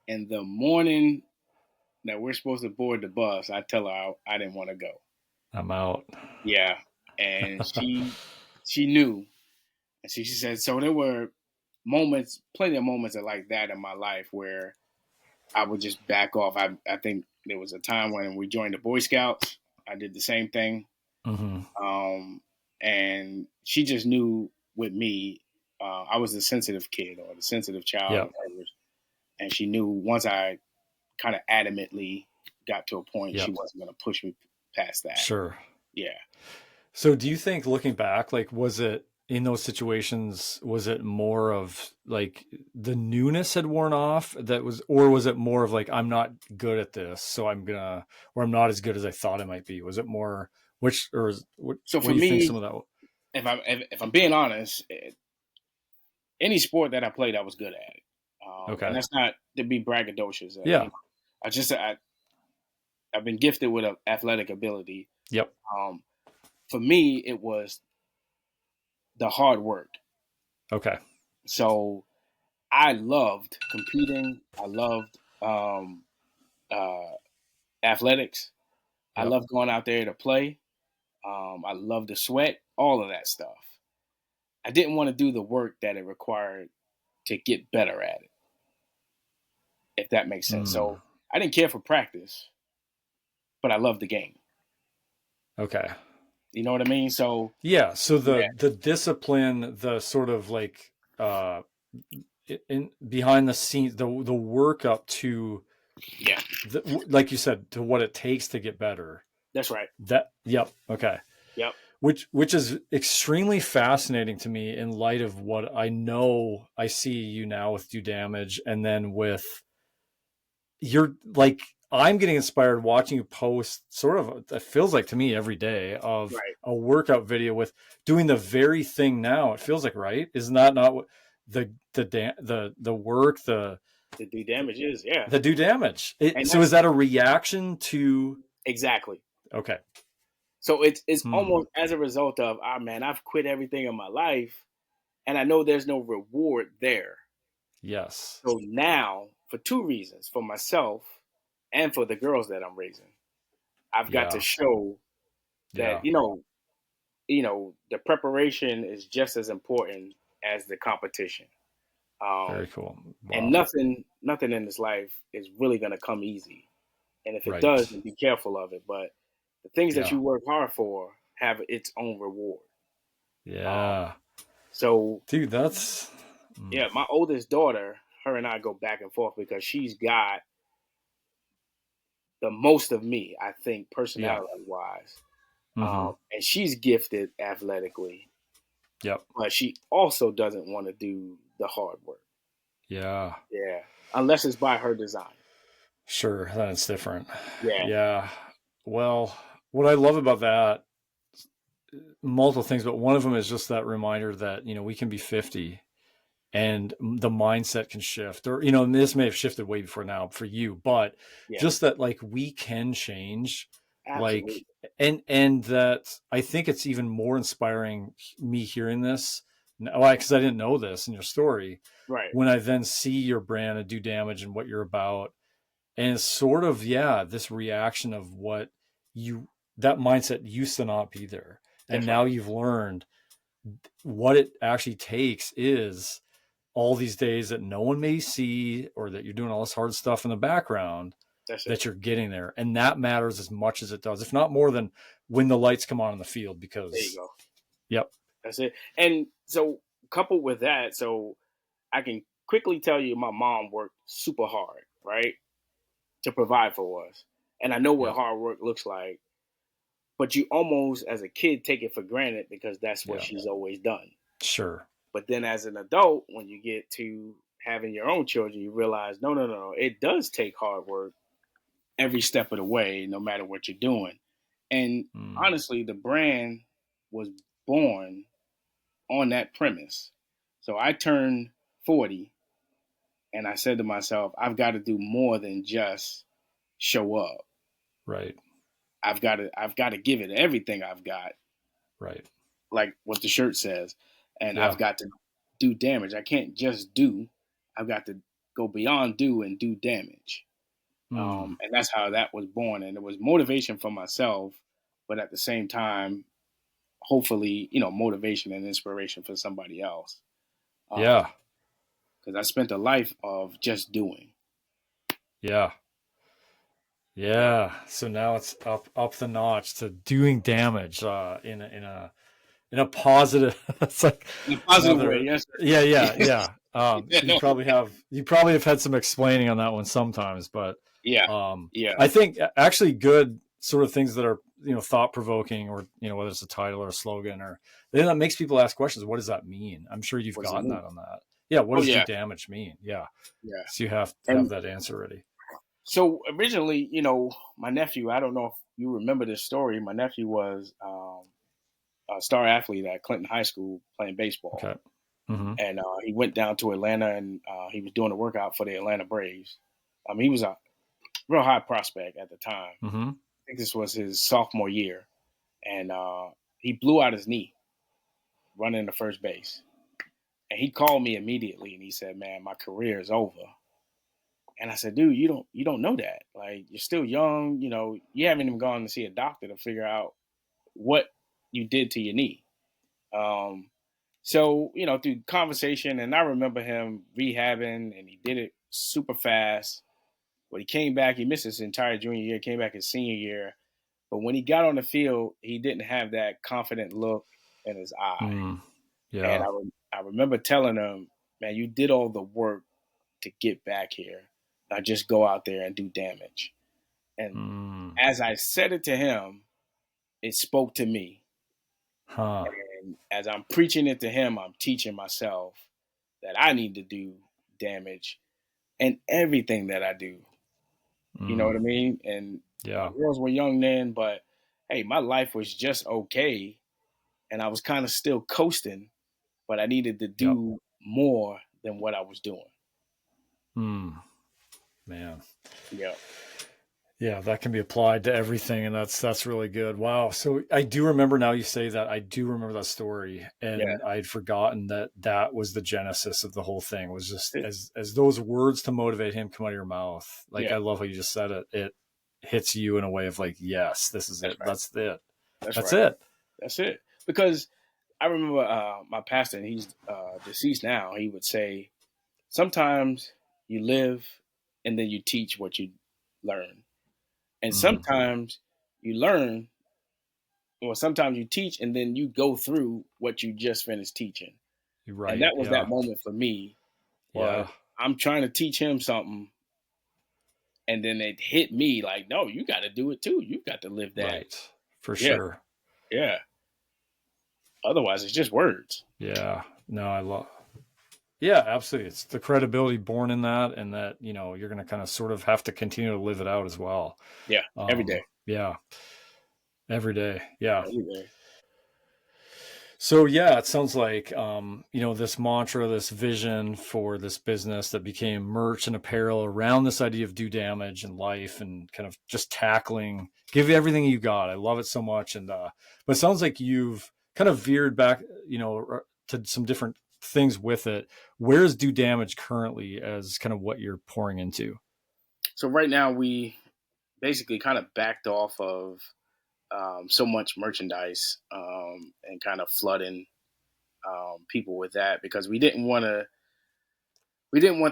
And the morning that we're supposed to board the bus, I tell her I didn't want to go. I'm out. Yeah. And she knew. And she said, so there were moments, plenty of moments like that in my life where I would just back off. I think there was a time when we joined the Boy Scouts. I did the same thing. Hmm. Um, and she just knew with me, I was the sensitive kid or the sensitive child Yep. of hers. And she knew once I kind of adamantly got to a point, she Yep. wasn't going to push me past that. Sure. Yeah. So do you think, looking back, like, was it in those situations, was it more of like the newness had worn off that was, or was it more of like, I'm not good at this, so or I'm not as good as I thought I might be? Was it more, So what for do you think some me, of that? if I'm being honest, any sport that I played, I was good at it. And Okay. that's not to be braggadocious. Yeah. I've been gifted with an athletic ability. Yep. Um, for me, it was the hard work. Okay. So I loved competing. I loved uh, athletics. I Yep. loved going out there to play. I loved the sweat, all of that stuff. I didn't want to do the work that it required to get better at it, if that makes sense. Mm. So I didn't care for practice, but I loved the game. Okay. You know what I mean? So Yeah. So yeah, the discipline, the sort of like in behind the scenes, the work up to yeah, like you said, to what it takes to get better. that's right. That. Yep. Okay. Yep. Which is extremely fascinating to me in light of what I know I see you now with Do Damage, and then with you're like I'm getting inspired watching you post sort of it feels like to me every day of Right. a workout video with doing the very thing now. It feels like, right? Isn't that not what the work, To do damage is, yeah. the Do Damage? And So is that's that a reaction to exactly. okay. So it's Hmm. almost as a result of, ah man, I've quit everything in my life and I know there's no reward there. Yes. So now, for two reasons, for myself and for the girls that I'm raising, I've got to Yeah. show that Yeah. the preparation is just as important as the competition. Very Um, cool. and Wow. nothing in this life is really going to come easy. And if it Right. does, then be careful of it. But the things that Yeah. you work hard for have its own reward. Um, Yeah. so Dude, that's yeah, my oldest daughter, her and I go back and forth because she's got the most of me, I think, yeah. personality wise. Mm-hmm. And she's gifted athletically, Yep. but she also doesn't want to do the hard work. Yeah. Yeah, unless it's by her design. Sure. That's different. Yeah, Yeah. Well, what I love about that, multiple things, but one of them is just that reminder that, we can be 50 and the mindset can shift, or, this may have shifted way before now for you, but yeah, just that like we can change, like, absolutely. and that I think it's even more inspiring me hearing this now, because I didn't know this in your story, Right. when I then see your brand and Do Damage and what you're about. And it's sort of, yeah, this reaction of what you, that mindset used to not be there. And That's now right. you've learned what it actually takes is all these days that no one may see, or that you're doing all this hard stuff in the background, That's it. that you're getting there. And that matters as much as it does, if not more than when the lights come on in the field, There you because, go. yep. That's it. And so, coupled with that, so I can quickly tell you, my mom worked super hard, right, to provide for us, and I know what Yep. hard work looks like. But you almost, as a kid, take it for granted because that's what Yeah. she's always done. Sure. But then, as an adult, when you get to having your own children, you realize, no, no, no, no, it does take hard work every step of the way, no matter what you're doing. And Mm. honestly, the brand was born on that premise. So I turned 40 and I said to myself, I've got to do more than just show up. Right. I've got to give it everything I've got, Right. like what the shirt says, and I've Yeah. got to do damage. I can't just do. I've got to go beyond do and do damage. Mm. And that's how that was born, and it was motivation for myself, but at the same time, hopefully, motivation and inspiration for somebody else. Yeah. Because I spent a life of just doing. Yeah. Yeah, Yeah. So now it's up the notch to doing damage, in a positive. It's like in a positive way. another. Yes. Yeah. Yeah. Yeah. Yeah, You no. probably have had some explaining on that one sometimes, but Yeah, yeah, I think actually good sort of things that are, thought provoking, or, whether it's a title or a slogan, or then that makes people ask questions. What does that mean? I'm sure you've what does it gotten mean? that on that. Yeah. What Oh does do yeah, damage mean? Yeah. yeah. So you have to have And that answer ready. so originally, my nephew, I don't know if you remember this story. My nephew was a star athlete at Clinton High School playing baseball. Okay. Mm-hmm. And he went down to Atlanta and he was doing a workout for the Atlanta Braves. He was a real high prospect at the time. Mm-hmm. I think this was his sophomore year, and he blew out his knee running to first base. And he called me immediately, and he said, "Man, my career is over." And I said, "Dude, you don't know that. Like, you're still young. You haven't even gone to see a doctor to figure out what you did to your knee." Um, so through conversation, and I remember him rehabbing, and he did it super fast. But he came back. He missed his entire junior year. Came back his senior year. But when he got on the field, he didn't have that confident look in his eye. Mm. And Yeah. I remember telling him, "Man, you did all the work to get back here. Now just go out there and do damage." And Mm. as I said it to him, it spoke to me. Huh. And as I'm preaching it to him, I'm teaching myself that I need to do damage in everything that I do. You know what I Mm. mean? And my Yeah. girls were young then, but hey, my life was just okay. And I was kind of still coasting, but I needed to Yep. do more than what I was doing. Mm. Man. Yeah. Yeah, that can be applied to everything, and that's really good. Wow. So I do remember, now you say that, I do remember that story, Yeah. and I'd forgotten that that was the genesis of the whole thing. Was just It, as those words to motivate him come out of your mouth. Like, yeah. I love how you just said it. It hits you in a way of like, yes, this is That's it. right. That's it. That's That's right. it. That's it. Because I remember my pastor, and he's deceased now. He would say, "Sometimes you live and then you teach what you learn. And Mm. sometimes you learn, or sometimes you teach and then you go through what you just finished teaching." You're And right. that was that Yeah. moment for me, was Yeah. I'm trying to teach him something, and then it hit me like, no, you got to do it too. You got to live that. Right. For Yeah, sure. yeah. Otherwise, it's just words. Yeah. No, I love. Yeah, absolutely. It's the credibility born in that, and that, you're going to kind of sort of have to continue to live it out as well. Yeah, every day, Yeah, every day. Yeah. every day. So yeah, it sounds like, this mantra, this vision for this business that became merch and apparel around this idea of do damage in life, and kind of just tackling, give you everything you got. I love it so much. And, but it sounds like you've kind of veered back, to some different things with it. Where's do damage currently as kind of what you're pouring into? So right now, we basically kind of backed off of so much merchandise, and kind of flooding people with that, because we didn't want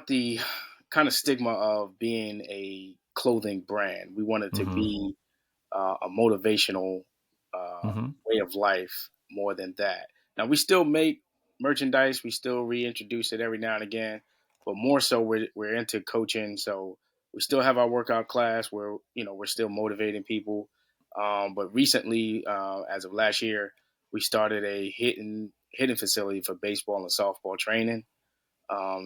the kind of stigma of being a clothing brand. We wanted to Mm-hmm. be a motivational Mm-hmm. way of life more than that. Now we still make merchandise, we still reintroduce it every now and again, but more so we're into coaching. So we still have our workout class where we're still motivating people. But recently, as of last year, we started a hitting facility for baseball and softball training.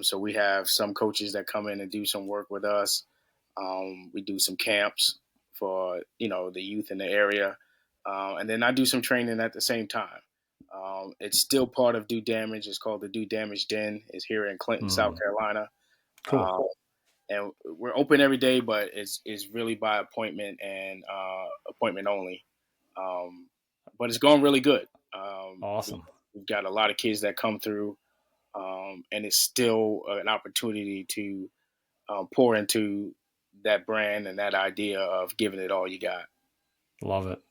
So we have some coaches that come in and do some work with us. We do some camps for the youth in the area, and then I do some training at the same time. It's still part of Do Damage. It's called the Do Damage Den. It's here in Clinton, South Mm. Carolina, Cool. um, and we're open every day, but it's really by appointment and appointment only. Um, but it's going really good. Awesome. We've got a lot of kids that come through, and it's still an opportunity to pour into that brand and that idea of giving it all you got. Love it.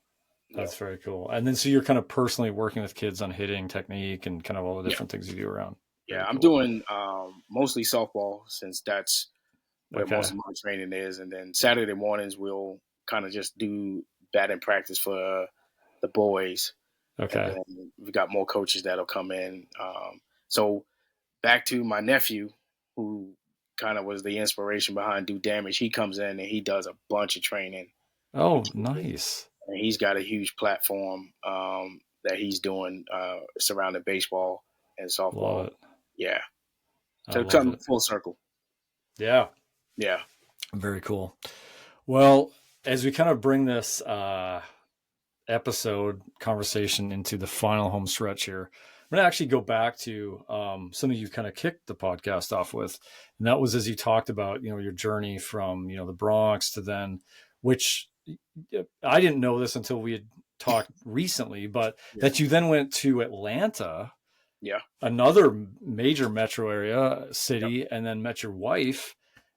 Yeah, That's very cool. And then, so you're kind of personally working with kids on hitting technique and kind of all the yeah, different things you do around. yeah. Very I'm cool. doing mostly softball, since that's where most Okay. of my training is, and then Saturday mornings we'll kind of just do batting practice for the boys, and Okay. then we've got more coaches that'll come in. So back to my nephew, who kind of was the inspiration behind Do Damage. He comes in and he does a bunch of training with Oh, kids, nice. and he's got a huge platform that he's doing surrounding baseball and Love softball. it. Yeah, I so love come it. full circle. Yeah. Yeah, Very cool. Well, as we kind of bring this episode conversation into the final home stretch here, going to actually go back to something you kind of kicked the podcast off with. And that was as you talked about, your journey from, the Bronx to then, which I didn't know this until we had talked recently, but Yeah. that you then went to Atlanta, Yeah. another major metro area Yep. city, and then met your wife.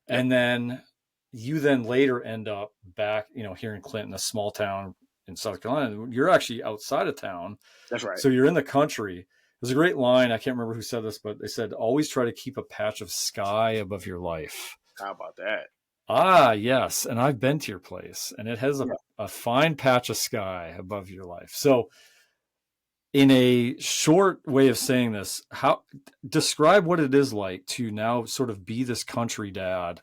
Yep. And then you then later end up back, here in Clinton, a small town in South Carolina. You're actually outside of town. That's right. So you're in the country. There's a great line. I can't remember who said this, but they said, always try to keep a patch of sky above your life. How about that? Ah, yes. And I've been to your place, and it has Yeah. a fine patch of sky above your life. So in a short way of saying this, describe what it is like to now sort of be this country dad,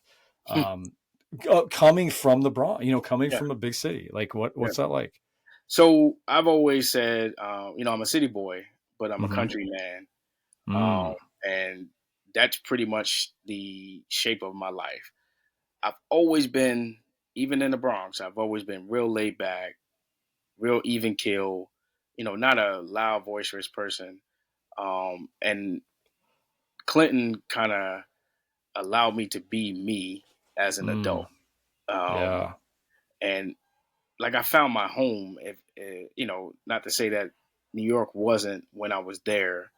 coming from the Bronx, coming Yeah. from a big city. Like what's Yeah. that like? So I've always said, I'm a city boy, but I'm a Mm-hmm. country man. Mm, And that's pretty much the shape of my life. I've always been, even in the Bronx, I've always been real laid back, real even keel, not a loud, boisterous person. And Clinton kind of allowed me to be me as an mm, adult. Um, yeah, and like I found my home, if, not to say that New York wasn't when I was there,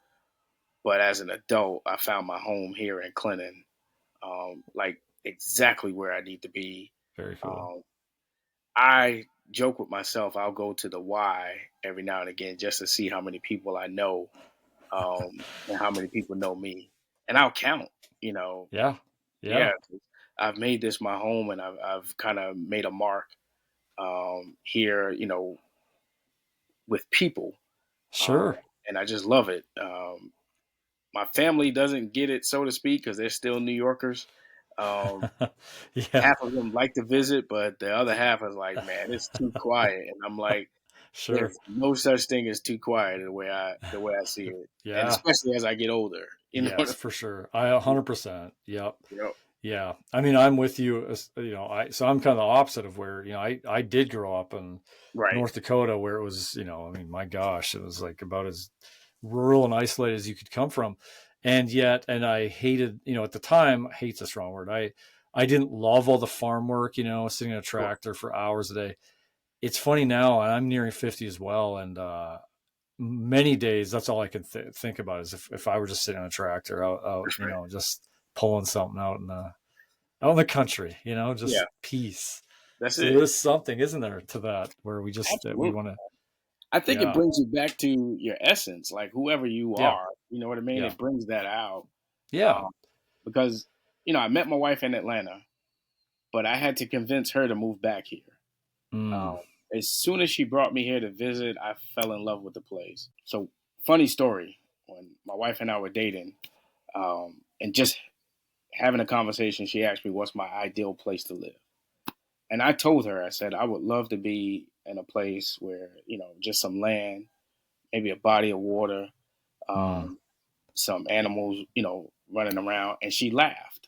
but as an adult, I found my home here in Clinton, like exactly where I need to be. very cool. Um, I joke with myself, I'll go to the Y every now and again just to see how many people I know, and how many people know me. And I'll count, you know, Yeah, yeah, yeah, I've made this my home and I've kind of made a mark, here, with people. Um, sure. and I just love it. My family doesn't get it, so to speak, because they're still New Yorkers. Um, Yeah, Half of them like to visit, but the other half is like, man, it's too quiet. And I'm like, sure. there's no such thing as too quiet the way I see it. And Yeah, especially as I get older, what yes, I for sure. I 100%. Yep. mean? Yep. Yeah. I mean, I'm with you. So I'm kind of the opposite of where, I did grow up in Right. North Dakota where it was, I mean, my gosh, it was like about as rural and isolated as you could come from. And I hated, at the time, hate's a strong word. I didn't love all the farm work, sitting in a Sure. tractor for hours a day. It's funny now, I'm nearing 50 as well. And, many days, that's all I can think about is if I were just sitting on a tractor out, That's right. just pulling something out in the country, Yeah. just peace. That's So there it. is something, isn't there, to that where we Absolutely. want to, I think it yeah, brings you back to your essence, like whoever you yeah, are. You know what I mean? yeah, It brings that out. yeah. Um, because, I met my wife in Atlanta, but I had to convince her to move back here. Mm, Um, as soon as she brought me here to visit, I fell in love with the place. So, funny story: when my wife and I were dating, and just having a conversation, she asked me, "What's my ideal place to live?" And I told her, I said, "I would love to be in a place where just some land, maybe a body of water, mm. um, some animals, running around." And she laughed,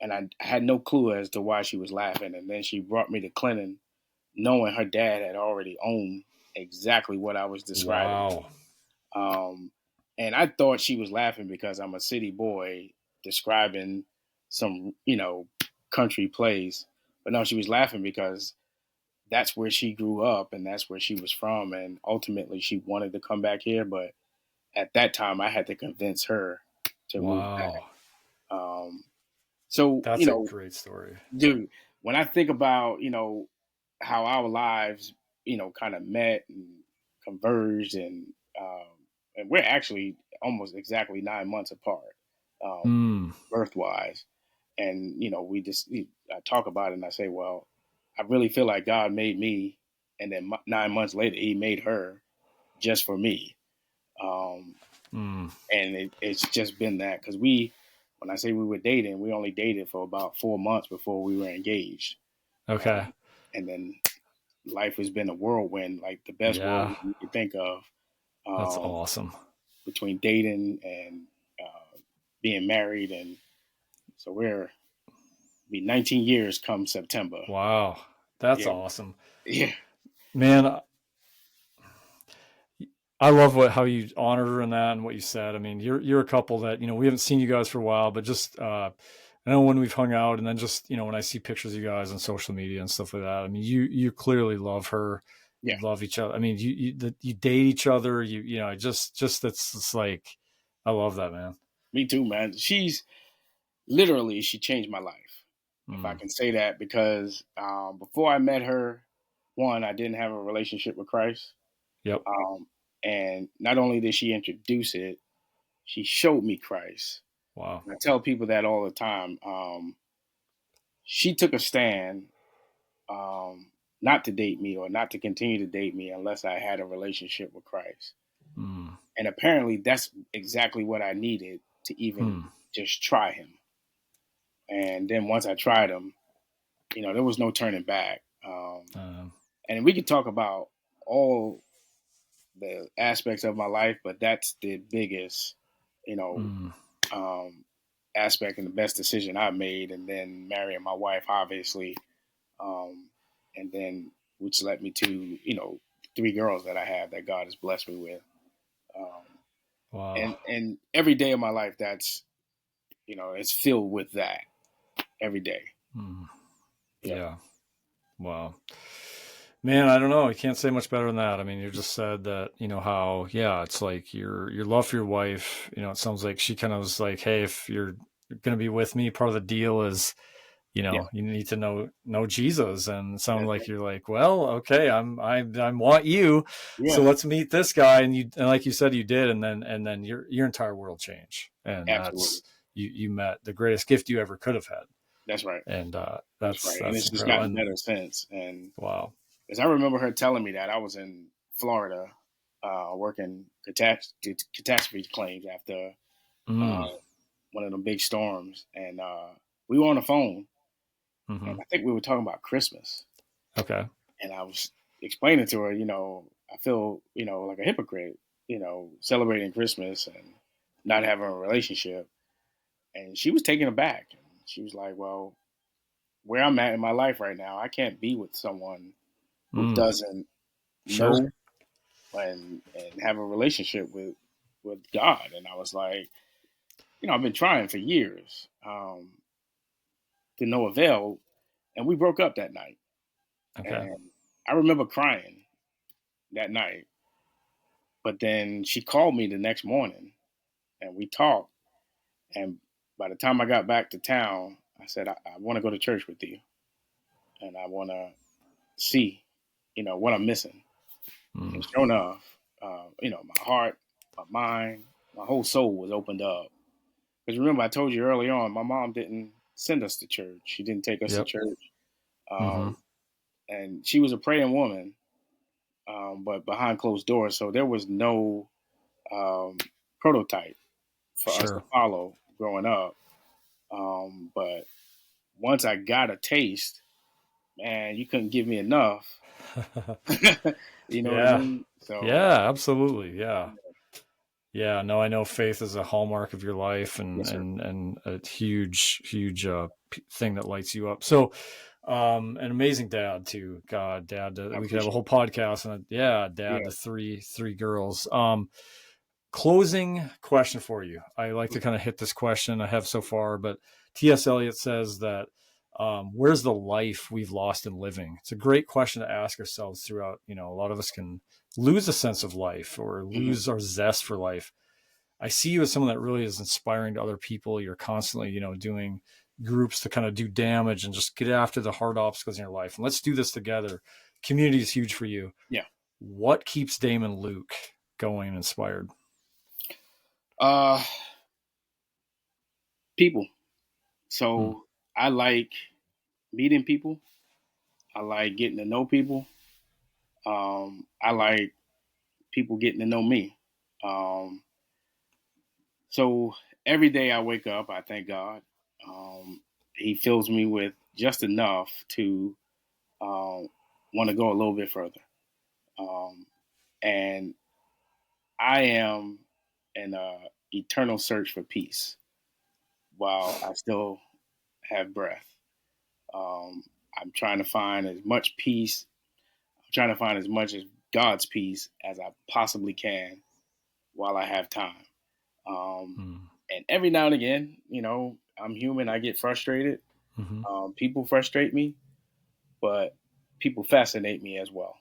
and I had no clue as to why she was laughing. And then she brought me to Clinton, knowing her dad had already owned exactly what I was describing. Wow. Um, and I thought she was laughing because I'm a city boy describing some, country place. But no, she was laughing because that's where she grew up and that's where she was from. And ultimately, she wanted to come back here. But at that time, I had to convince her to move back. Wow. Um, so, That's a great story. dude, when I think about, how our lives, kind of met and converged, and we're actually almost exactly 9 months apart, Mm, birth wise. And, I talk about it and I say, well, I really feel like God made me. And then 9 months later, he made her just for me. Um, mm. and it's just been that because when I say we were dating, we only dated for about 4 months before we were engaged. Okay. Um, and then life has been a whirlwind, like the best Yeah. whirlwind you could think of, That's um, awesome. between dating and being married. And so be 19 years come September. Wow. That's Yeah. awesome. Yeah. Man, I love how you honored her in that and what you said. I mean, you're a couple that, we haven't seen you guys for a while, but just I know when we've hung out and then just, when I see pictures of you guys on social media and stuff like that, I mean, you clearly love her. Yeah, You love each other. I mean, you date each other. Just it's like, I love that, man. me too, man. She changed my life, if I Mm, can say that, because before I met her, one, I didn't have a relationship with Christ. yep. Um, and not only did she introduce it, she showed me Christ. Wow. And I tell people that all the time. She took a stand not to date me or not to continue to date me unless I had a relationship with Christ. Mm, And apparently, that's exactly what I needed to even mm, just try him. And then once I tried him, there was no turning back. um, And we could talk about all the aspects of my life, but that's the biggest, you know, mm, um, aspect and the best decision I made. And then marrying my wife, obviously, um, and then which led me to, three girls that I have that God has blessed me with. Um, wow. and every day of my life, that's it's filled with that every day. Mm, Yeah, yeah. Wow. Man, I don't know. I can't say much better than that. I mean, you just said that, how, yeah, it's like your love for your wife, it sounds like she kind of was like, hey, if you're going to be with me, part of the deal is, yeah, you need to know Jesus. And it sounded that's like right. you're like, well, okay, I want you. So Yeah, let's meet this guy. And like you said, you did. And then your entire world changed. And absolutely. that's, you met the greatest gift you ever could have had. That's right. And That's right. And that's it's just incredible. gotten And better since. And wow. as I remember her telling me that, I was in Florida working catastrophe claims after uh, Mm, one of the big storms, and we were on the phone, and hmm. I think we were talking about Christmas, Okay. and I was explaining to her, I feel, like a hypocrite, celebrating Christmas and not having a relationship, and she was taken aback. She was like, "Well, where I'm at in my life right now, I can't be with someone who Mm, doesn't sure. know and have a relationship with God." And I was like, I've been trying for years to no avail, and we broke up that night. Okay. And I remember crying that night. But then she called me the next morning, and we talked. And by the time I got back to town, I said, I want to go to church with you, and I want to see, what I'm missing. Mm, And sure enough, my heart, my mind, my whole soul was opened up. Because remember, I told you early on, my mom didn't send us to church. She didn't take us to yep. church. Hmm. Um, and she was a praying woman, but behind closed doors. So there was no um, prototype for us to Sure. follow growing up. But once I got a taste, man, you couldn't give me enough. You know what I Yeah. mean? So, Yeah, absolutely. Yeah. Yeah. No, I know faith is a hallmark of your life and yes, sir. a huge thing that lights you up. So, an amazing dad too. God, dad, I we could have a appreciate whole podcast on it. Yeah, it. dad Yeah. to three girls. Closing question for you. I like to kind of hit this question I have so far, but T.S. Eliot says that where's the life we've lost in living? It's a great question to ask ourselves throughout. A lot of us can lose a sense of life or Hmm. lose our zest for life. I see you as someone that really is inspiring to other people. You're constantly, doing groups to kind of do damage and just get after the hard obstacles in your life. And let's do this together. Community is huge for you. Yeah. What keeps Damon Luke going and inspired? Uh, People. Hmm. So I like meeting people. I like getting to know people. I like people getting to know me. Um, so every day I wake up, I thank God. He fills me with just enough to want to go a little bit further. Um, and I am in a eternal search for peace while I still have breath. Um, I'm trying to find as much peace. I'm trying to find as much as God's peace as I possibly can while I have time. And every now and again, I'm human. I get frustrated. People frustrate me, but people fascinate me as well.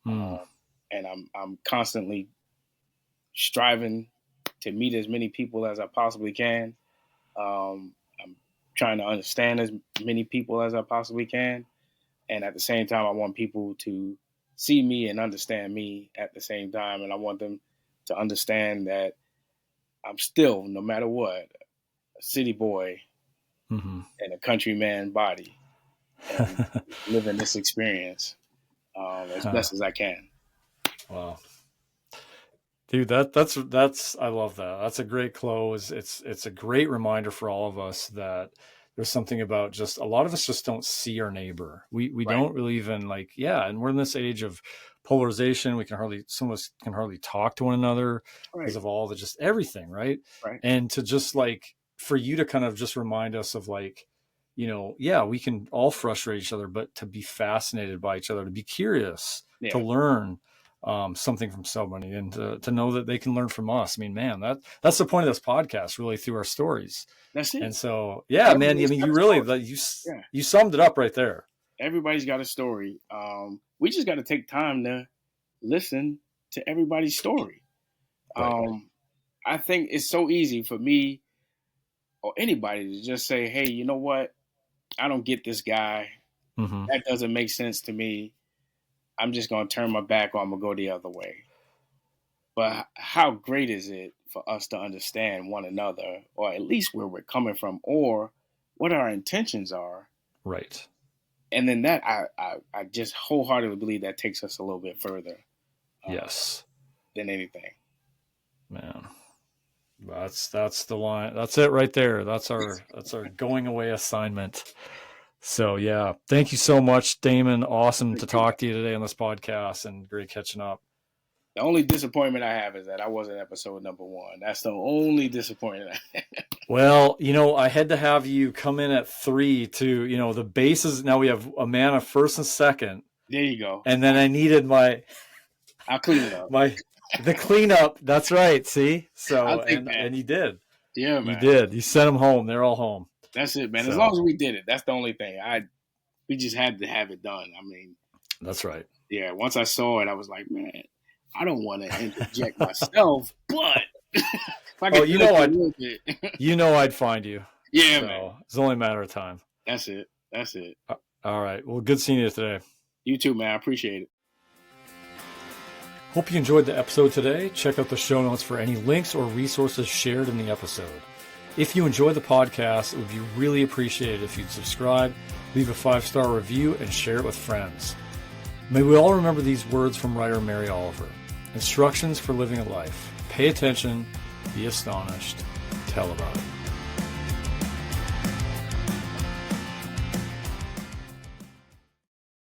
And I'm constantly striving to meet as many people as I possibly can. I'm trying to understand as many people as I possibly can. And at the same time, I want people to see me and understand me at the same time. And I want them to understand that I'm still, no matter what, a city boy in a countryman body, and living this experience as best as I can. Wow. Dude, that's I love that. That's a great close. It's a great reminder for all of us that there's something about just a lot of us just don't see our neighbor. We Right. don't really even and we're in this age of polarization. Some of us can hardly talk to one another because of all the just everything, right? Right. And to just for you to kind of just remind us of we can all frustrate each other, but to be fascinated by each other, to be curious, to learn something from somebody, and to know that they can learn from us. I mean, man, that's the point of this podcast, really, through our stories. That's it. And so, man, I mean, you really, you summed it up right there. Everybody's got a story. We just got to take time to listen to everybody's story. Right. I think it's so easy for me or anybody to just say, hey, you know what? I don't get this guy. That doesn't make sense to me. I'm just going to turn my back or I'm going to go the other way. But how great is it for us to understand one another, or at least where we're coming from, or what our intentions are. Right. And then that I just wholeheartedly believe that takes us a little bit further. Yes. Than anything. Man. That's the line. That's it right there. That's our going away assignment. So yeah, thank you so much, Damon. Awesome to talk to you today on this podcast, and great catching up. The only disappointment I have is that I wasn't episode number 1. That's the only disappointment I have. Well, I had to have you come in at 3 to, the bases. Now we have a man of first and second. There you go. And then I needed I'll clean it up. The cleanup. That's right. See? So, and you did. Yeah, man. You did. You sent them home. They're all home. That's it, man. So, as long as we did it, that's the only thing. We just had to have it done. I mean, that's right. Yeah. Once I saw it, I was like, man, I don't want to interject myself, but if I could I'd find you. Yeah, so man. It's only a matter of time. That's it. All right. Well, good seeing you today. You too, man. I appreciate it. Hope you enjoyed the episode today. Check out the show notes for any links or resources shared in the episode. If you enjoy the podcast, it would be really appreciated if you'd subscribe, leave a 5-star review, and share it with friends. May we all remember these words from writer Mary Oliver. Instructions for living a life. Pay attention, be astonished, tell about it.